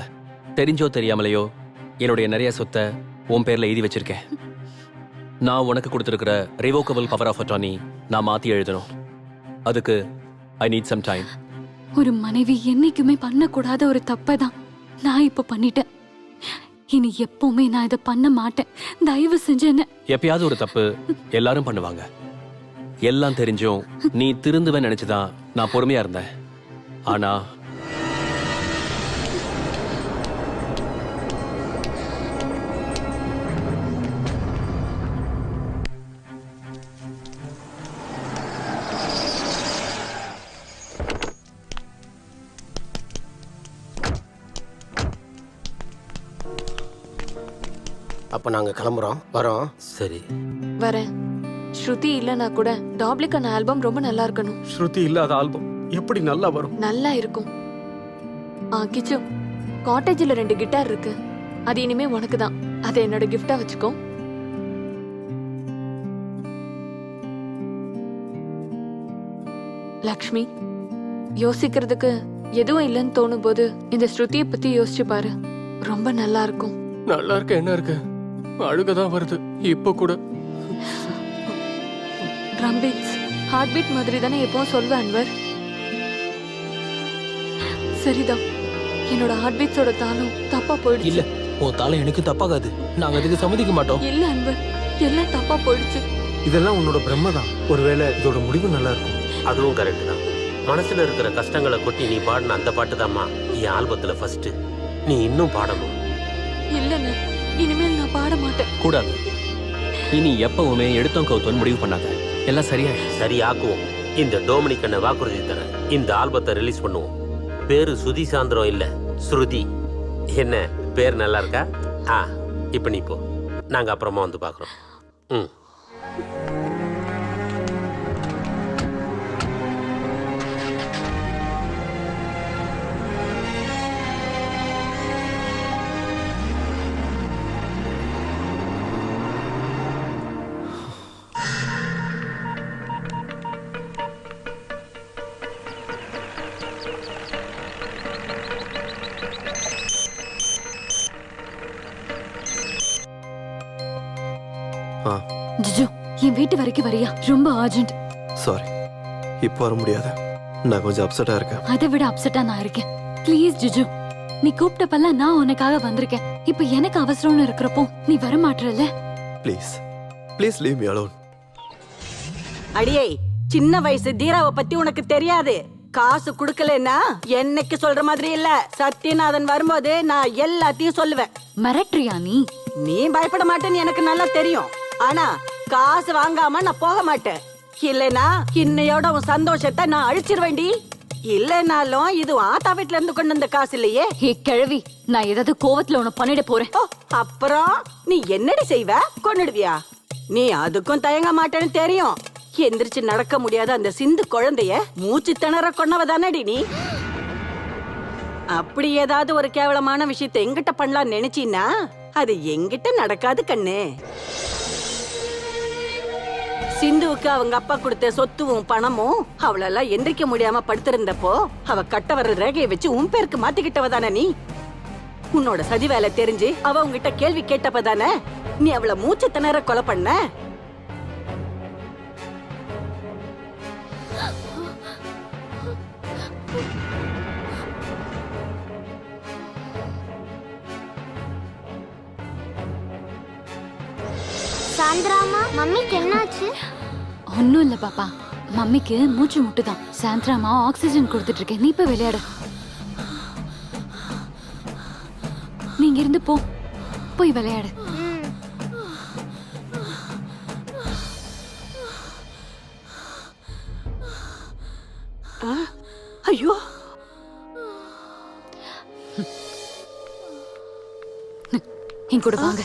S17: தெரிஞ்சோ தெரியாமலையோ என்னுடைய நிறைய சொத்தை உன் பேர்ல எழுதி வச்சிருக்கேன். நான் உனக்கு கொடுத்துருக்கிற ரிவோக்கபிள் பவர் ஆஃப் அட்டார்னி நான் மாத்தி எழுதணும். அதுக்கு ஐ நீட் சம் டைம்.
S2: ஒரு மனைவி என்னைக்குமே பண்ணக்கூடாத ஒரு தப்பை தான் நான் இப்ப பண்ணிட்டேன். இனி எப்பவுமே நான் இதை பண்ண மாட்டேன். தயவு செஞ்சு என்ன.
S17: எப்பயாவது ஒரு தப்பு எல்லாரும் பண்ணுவாங்க. எல்லாம் தெரிஞ்சும் நீ திருந்துவ நினைச்சுதான் நான் பொறுமையா இருந்தேன். ஆனா
S19: அப்ப நாங்க கிளம்புறோம், வரோம்.
S18: சரி,
S10: வரேன். ஸ்ருதி இல்லைனா கூட டாப்லிகன் ஆல்பம் ரொம்ப நல்லா இருக்கணும்.
S3: ஸ்ருதி இல்லாத ஆல்பம் எப்படி நல்லா வரும்?
S10: நல்லா இருக்கும். கிச்சு, காட்டேஜில் 2 கிட்டார் இருக்கு. அது இனிமே உனக்கு தான். அதை என்னோட கிஃப்டா வச்சுக்கோ. லக்ஷ்மி, யோசிக்கிறதுக்கு எதுவும் இல்லைன்னு தோணும் போது இந்த ஸ்ருதியை பத்தி யோசிச்சு பாரு. ரொம்ப நல்லா இருக்கும்.
S4: நல்லா இருக்க என்ன இருக்கு, அழுகதான் வருது இப்போ கூட.
S10: ட்ரம் பீட்ஸ் ஹார்ட் பீட் மாதிரி தானே எப்பவும் சொல்வேன் அன்வர். சரிதான், என்னோட ஹார்ட் பீட்ஸோட தாளம் தப்பா போயிடுச்சு.
S6: இல்ல, உன் தாளம் எனக்கு தப்பாகாது. நாங்க அதுக்கு சம்மதிக்க மாட்டோம்.
S10: இல்ல அன்வர், எல்லாம் தப்பா போயிடுச்சு.
S5: இதெல்லாம் உன்னோட பிரம்ம தான். ஒருவேளை இதோட முடிவு நல்லா இருக்கும்.
S18: அதுவும் கரெக்ட் தான். மனசுல இருக்கிற கஷ்டங்களை கொட்டி நீ பாடின அந்த பாட்டு தான்மா என் ஆல்பத்துல ஃபர்ஸ்ட். நீ இன்னும் பாடணும்.
S10: இல்லன்னு, இனிமேல் நான் பாட மாட்டேன்.
S17: கூடாது. இனி எப்பவுமே எடுத்தோம் கவுத்தோன்னு முடிவு பண்ணாத. எல்லாம் சரியா
S18: சரியாக்குவோம். இந்த டோமினிக்கண்ண வாக்குறுதி தரேன். இந்த ஆல்பத்தை ரிலீஸ் பண்ணுவோம். பேரு சுதி சாந்திரம் இல்ல, ஸ்ருதி. என்ன பேர் நல்லா இருக்கா? இப்ப நீ போ, நாங்க அப்புறமா வந்து பாக்குறோம்.
S2: ஜிஜு, என் வீட்டு வரைக்கும் வரியா? ரொம்ப அர்ஜென்ட்.
S7: சாரி, இப்போ வர முடியாது. நான் கொஞ்சம் அப்செட்டா இருக்கேன்.
S2: அதை விட அப்செட்டா நான் இருக்கேன். ப்ளீஸ் ஜிஜு, நீ கூப்பிட்டப்பெல்லாம் நான் உனக்காக வந்திருக்கேன். இப்ப எனக்கு அவசரம்னு இருக்கிறப்போ நீ வர மாட்டறல.
S7: Please please leave me alone.
S11: அடியே, சின்ன வயசு தீராவை பத்தி உனக்கு தெரியாது. காசு குடுக்கலன்னா என்னைக்கு சொல்ற மாதிரி இல்ல. சத்யநாதன் வரும்போது நான் எல்லாத்தையும் சொல்லுவேன்.
S2: மிரட்டுறியா நீ?
S11: நீ பயப்பட மாட்டேன்னு எனக்கு நல்லா தெரியும். ஆனா காசு வாங்காம நான் போக மாட்டேன். இல்லனா இன்னையோட உன் சந்தோஷத்தை நான் அழிச்சிருவேண்டி. இல்லனாலும் இது ஆத்தா வீட்டுல இருந்து கொண்டு வந்த காசு இல்லையே.
S2: கிழவி, நான் ஏதாவது கோவத்துல உன்னை பண்ணிட போறேன்.
S11: அப்புறம் நீ என்னடி செய்வ? கொன்னுடுவியா? நீ அதுக்கும் தயங்க மாட்டேன்னு தெரியும். எந்திரிச்சு நடக்க முடியாத அந்த சிந்து குழந்தைய மூச்சு திணற கொன்னவதானடி நீ. அப்படி ஏதாவது ஒரு கேவலமான விஷயத்தை எங்கிட்ட பண்ணலாம் நினைச்சீன்னா அது எங்கிட்ட நடக்காது கண்ணு. சிந்துவுக்கு அவங்க அப்பா கொடுத்த சொத்துவும் பணமும் அவளெல்லாம் எந்திரிக்க முடியாம படுத்திருந்தப்போ அவ கட்ட வர்ற ரேகையை வச்சு உன் பேருக்கு மாத்திக்கிட்டவதானே நீ. உன்னோட சதி வேலை தெரிஞ்சு அவ உங்ககிட்ட கேள்வி கேட்டப்பதானே நீ அவளை மூச்சு திணற கொலை பண்ண.
S16: சாந்திராமா, மம்மிக்கு என்னாச்சு?
S2: ஒன்னும் இல்ல பாப்பா, மம்மிக்கு மூச்சு முட்டுதான். சாந்திராமா ஆக்சிஜன் கொடுத்துட்டு இருக்கேன். நீ போய் விளையாடு. நீங்க இருந்து போ, போய் விளையாடு.
S11: ஐயோ,
S2: என் கூட வாங்க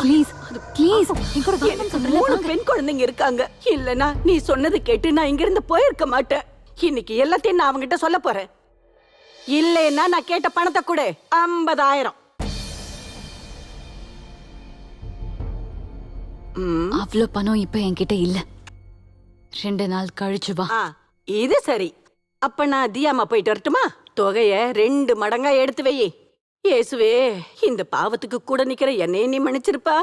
S2: ப்ளீஸ் ப்ளீஸ் என் கூட வாங்க
S11: எனக்கு
S2: சொல்றேன்
S11: 3 பெண் குழந்தைங்க இருக்காங்க. இல்லனா நீ சொன்னது கேட்டு நான் இங்க இருந்து போயிருக்க மாட்டேன். இன்னைக்கு எல்லாத்தையும் நான் அவங்கிட்ட சொல்ல போறேன். இல்லைன்னா நான் கேட்ட பணத்தை கொடு 50,000.
S2: அவ்வளோ பணம் இப்ப என்கிட்ட இல்ல. 2 நாள் கழிச்சு வா.
S11: இது சரி. அப்ப நான் தியாமா போயிட்டு வரட்டுமா? தொகைய 2 மடங்கா எடுத்து வை. இயேசுவே, இந்த பாவத்துக்கு கூட நிக்கிற என்னைய நீ மன்னிச்சிருப்பா.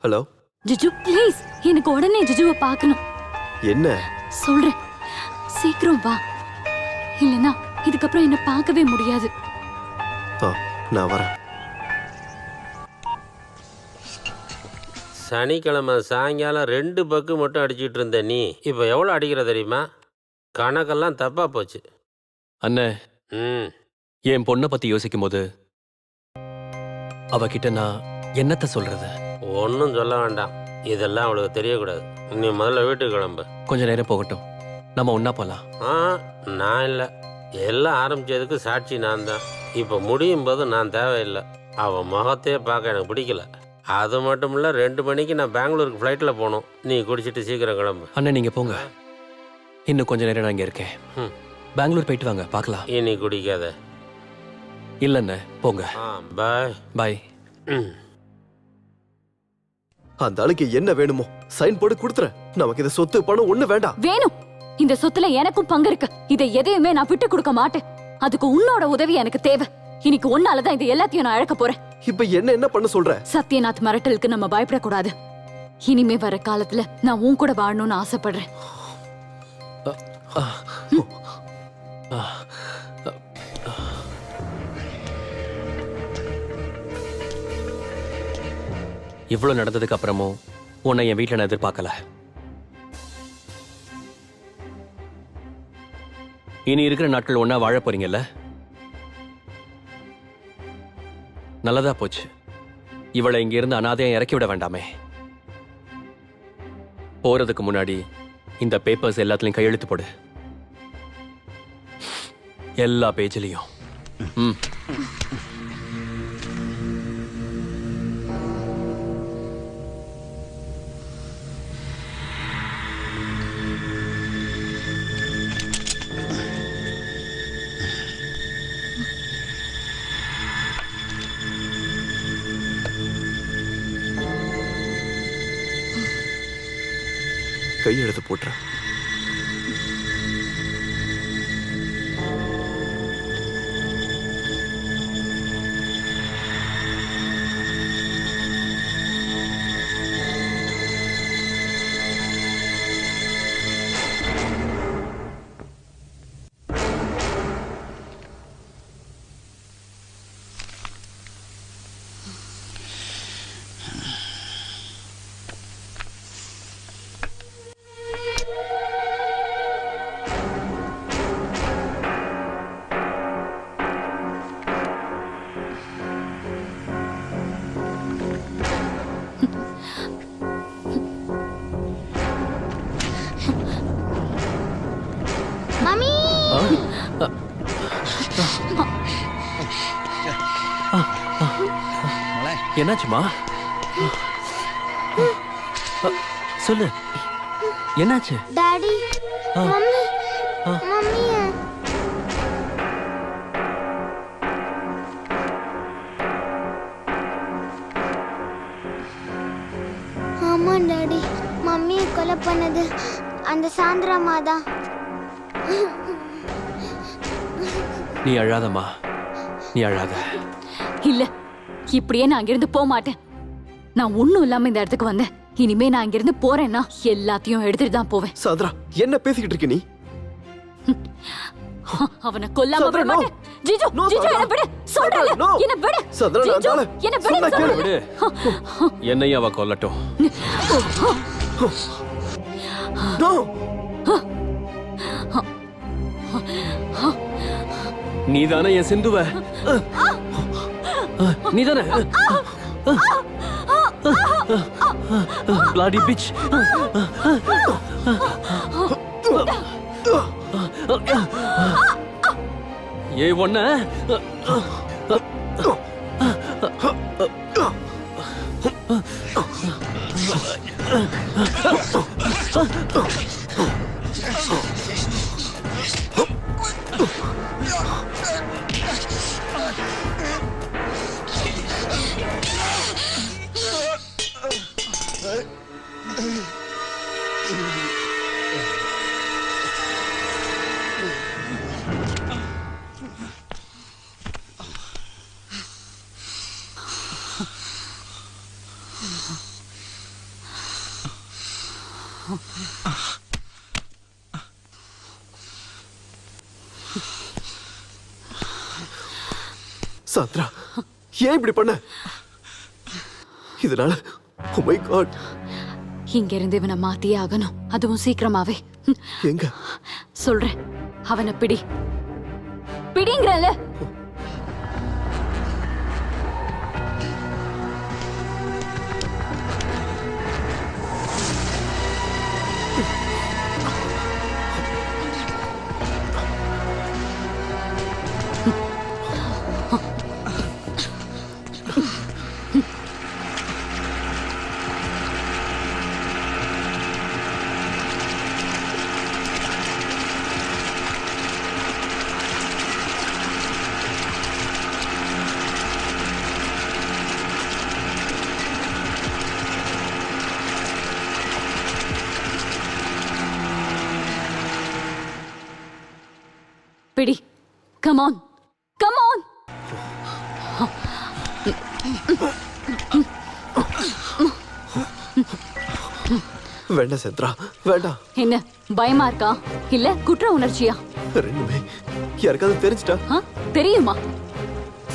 S7: ஹலோ
S2: ஜிஜு ப்ளீஸ் எனக்கு உடனே ஜிஜுவை பார்க்கணும்.
S7: என்ன?
S2: சொல்றேன் சீக்கிரம் வா. இல்லனா இதுக்கப்புறம் என்ன பார்க்கவே முடியாது.
S7: நான் வரேன்.
S18: சனிக்கிழமை சாயங்காலம் 2 பக்கு மட்டும் அடிச்சிட்டு இருந்த நீ இப்போ எவ்வளோ அடிக்கிற தெரியுமா? கணக்கெல்லாம் தப்பா போச்சு
S17: அண்ணே. என் பொண்ணை பத்தி யோசிக்கும் போது அவகிட்ட நான் என்னத்த சொல்றது?
S18: ஒன்றும் சொல்ல வேண்டாம். இதெல்லாம் அவளுக்கு தெரியக்கூடாது. நீ முதல்ல வீட்டுக்கு கிளம்பு.
S17: கொஞ்ச நேரம் போகட்டும், நம்ம ஒன்னா போலாம்.
S18: நான் இல்லை. எல்லாம் ஆரம்பிச்சதுக்கு சாட்சி நான் தான். இப்போ முடியும் போது நான் தேவையில்லை. அவன் முகத்தையே பார்க்க எனக்கு பிடிக்கல. அது மட்டும் இல்லை, 2 மணிக்கு நான் பெங்களூருக்கு ஃப்ளைட்டில் போகணும். நீ குடிச்சிட்டு சீக்கிரம் கிளம்பு.
S17: அண்ணன் நீங்க போங்க, இன்னும் கொஞ்ச நேரம் நான் இங்கே இருக்கேன். பெங்களூர் போயிட்டு வாங்க, பார்க்கலாம்.
S18: இனி குடிக்காத.
S17: இல்லைண்ணே போங்க.
S18: பாய்
S17: பாய்.
S7: அந்த ஆளுக்கு என்ன வேணுமோ சைன் போட்டு கொடுத்துறேன். நமக்கு இந்த சொத்து பணம் ஒண்ணு வேண்டாம்.
S2: வேணும். இந்த சொத்துல எனக்கும் பங்கு இருக்கு. இதை எதையுமே நான் விட்டு கொடுக்க மாட்டேன். அதுக்கு உன்னோட உதவி எனக்கு தேவை. இன்னைக்கு ஒன்னாலதான் இது எல்லாத்தையும் நான் இழக்க போறேன்.
S7: இப்ப என்ன பண்ண சொல்ற?
S2: சத்யநாத் மிரட்டலுக்கு நம்ம பயப்படக்கூடாது. இனிமே வர காலத்துல நான் உன் கூட வாழணும்னு ஆசைப்படுறேன்.
S17: இவ்வளவு நடந்ததுக்கு அப்புறமும் உன்னை என் வீட்டில் நான் எதிர்பார்க்கல. இனி இருக்கிற நாட்கள் ஒன்னா வாழ போறீங்கல்ல? நல்லதா போச்சு. இவளை இங்க இருந்து அனாதையா இறக்கி விட வேண்டாமே. போறதுக்கு முன்னாடி இந்த பேப்பர்ஸ் எல்லாத்துலயும் கையெழுத்து போடு, எல்லா பேஜ்லயும்.
S7: கையெழுத்து போட்டுறேன்.
S17: என்னாச்சுமா? சொல்லு, என்னாச்சு?
S16: Daddy, mummy, mummy. ஆமா டாடி, மம்மியை கொலை பண்ணது அந்த சாந்திராமா தான்.
S17: நீ அழாதம்மா, நீ அழாத.
S2: இல்ல, இப்படியே நான் அங்கிருந்து போக மாட்டேன். நான் ஒண்ணும் இல்லாம இந்த இடத்துக்கு வந்தேன். இனிமே நான் இங்கிருந்து போறேன்னா எல்லாத்தையும் எடுத்துட்டு தான் போவேன்.
S7: சாந்திரா, என்ன பேசிக்கிட்டு இருக்க நீ?
S2: அவனை கொல்லாம விட மாட்டேன். ஜிஜு, ஜிஜு என்ன விடு. சொல்றேன், என்ன விடு.
S7: சாந்திரா, நான்
S2: என்ன விடு.
S17: விடு. என்னையும் அவ கொல்லட்டும். நீதானே என் சிந்துவ? நீதானே? Bloody bitch. ஏ ஒண்ண
S7: சாந்த்ரா, ஏன் இப்படி பண்ண? இதனால oh my god,
S2: இங்க இருந்து இவனை மாத்தியே ஆகணும், அதுவும் சீக்கிரமாவே.
S7: எங்க
S2: சொல்றேன், அவனை பிடி, பிடிங்கறல. பிடி, come on, come on.
S7: வேண்டாம் சந்திரா, வேண்டாம்.
S2: என்ன பயமா இருக்கா இல்ல குற்ற உணர்ச்சியா?
S7: ரெண்டுமே. யாருக்காவது தெரிஞ்சிட்டா?
S2: தெரியுமா?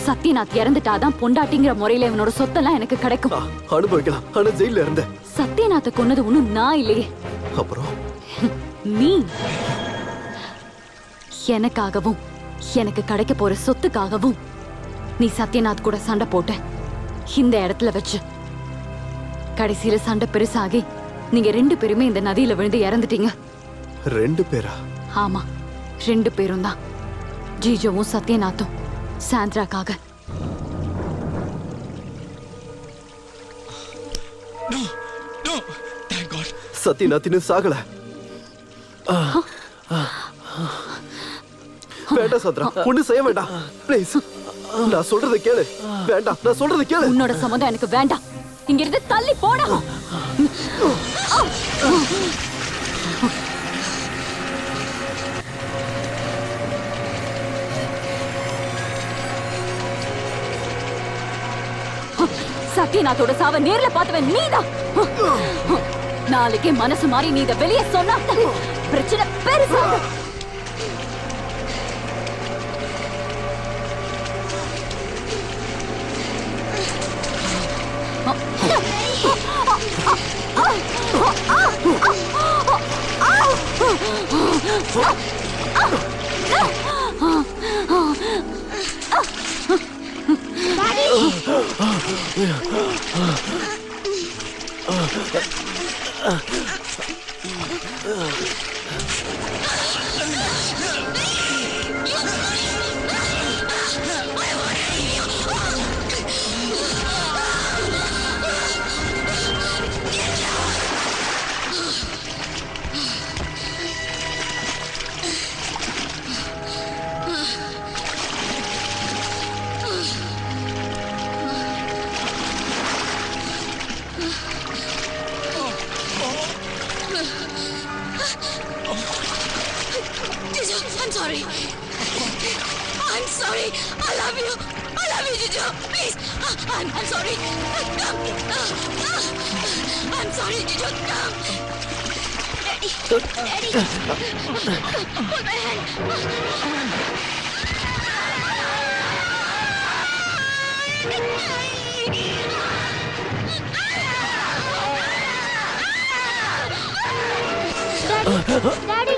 S2: சத்யநாத் இறந்துட்டாதான் பொண்டாட்டிங்கிற முறையில இவனோட சொத்தெல்லாம் எனக்கு கிடைக்கும்.
S7: அனுபவிக்கலாம். ஆனா ஜெயில இருந்த
S2: சத்யநாத்தை கொன்னது ஒண்ணும் நான் இல்லையே.
S7: அப்புறம்
S2: நீ. எனக்காகவும் எனக்கு கிடைக்க போற சொத்துக்காகவும் நீ சத்யநாத் கூட சண்டை போட்ட இந்த இடத்துல வச்சு. கடைசியில சண்டை பெருசாகி நீங்க 2 பேருமே இந்த நதியில விழுந்து இறந்துட்டீங்க.
S7: 2 பேரா?
S2: ஆமா, 2 பேரும் தான். ஜீஜோவும் சத்யநாத்தும் சாந்த்ராக்காக.
S7: சத்யநாத்தின்னு சாகல. வேண்டாம் சந்திரா, ஒண்ணு செய்ய வேண்டாம் ப்ளீஸ். நான் சொல்றதை கேளு. வேண்டாம், நான் சொல்றதை கேளு.
S2: உன்னோட சம்மதம் எனக்கு வேண்டாம். இங்க இருந்து தள்ளி போடா. சத்யநாத்தோட சாவ நேர்ல பார்த்தவன் நீதான். நாளைக்கே மனசு மாறி நீ இத வெளியே சொன்னா பிரச்சனை பெருசாகும்.
S14: I'm sorry. I'm sorry. I love you. I love you, Juju. Please. I'm sorry. Come. I'm sorry, Juju. Come. Daddy. Daddy. Hold my hand.
S16: Daddy.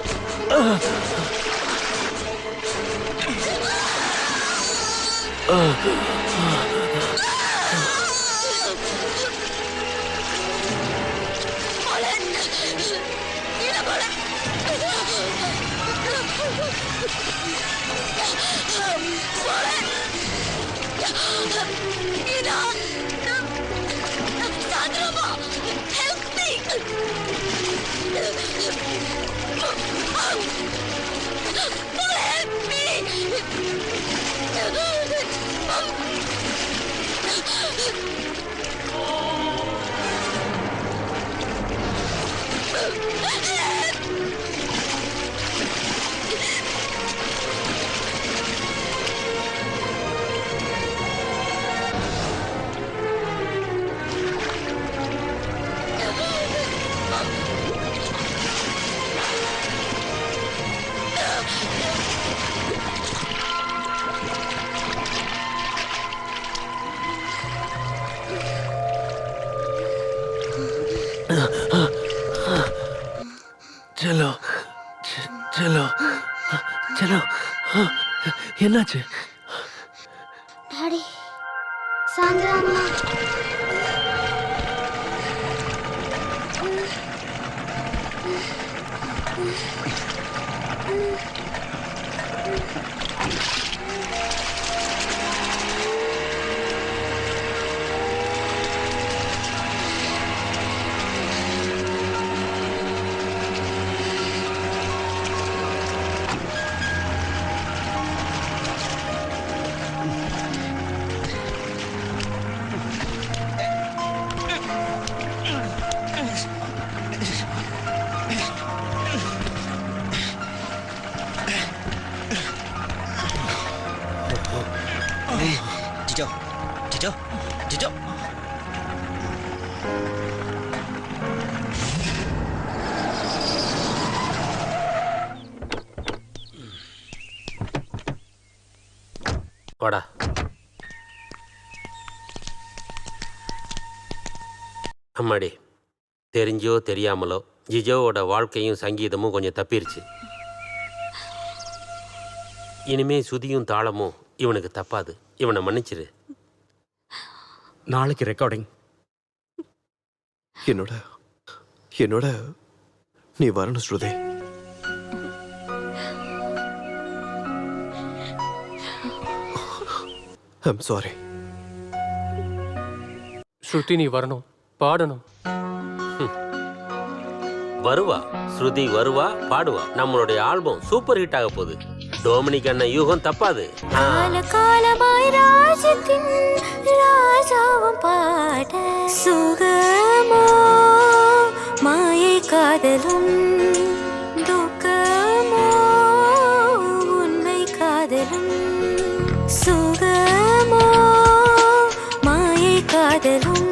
S14: Sandra, help me! Help
S17: Cello Cello Cello என்னாச்சு?
S16: Daddy Sandra அம்மா
S20: Jijo, Jijo, Jijo.
S18: வாடா. அம்மாடி, தெரிஞ்சோ தெரியாமலோ ஜிஜோவோட வாழ்க்கையும் சங்கீதமும் கொஞ்சம் தப்பிருச்சு. இனிமே சுதியும் தாளமும் இவனுக்கு தப்பாது. இவனை மன்னிச்சிரு.
S3: நாளைக்கு ரெக்கார்டிங்.
S7: என்னோட என்னோட நீ வரணும் ஸ்ருதி. I'm sorry.
S4: ஸ்ருதி நீ வரணும், பாடணும்.
S18: வருவா ஸ்ருதி, வருவா, பாடுவா. நம்மளுடைய ஆல்பம் சூப்பர் ஹிட் ஆக போகுது. டோமினிக் அண்ணன் யூகம் தப்பாது.
S14: காலமாய் ராஜத்தின் ராஜாவும் பாட சுகமோ மாயை காதலும் துக்கமோ உன்னை காதலும் சுகமோ மாயை காதலும்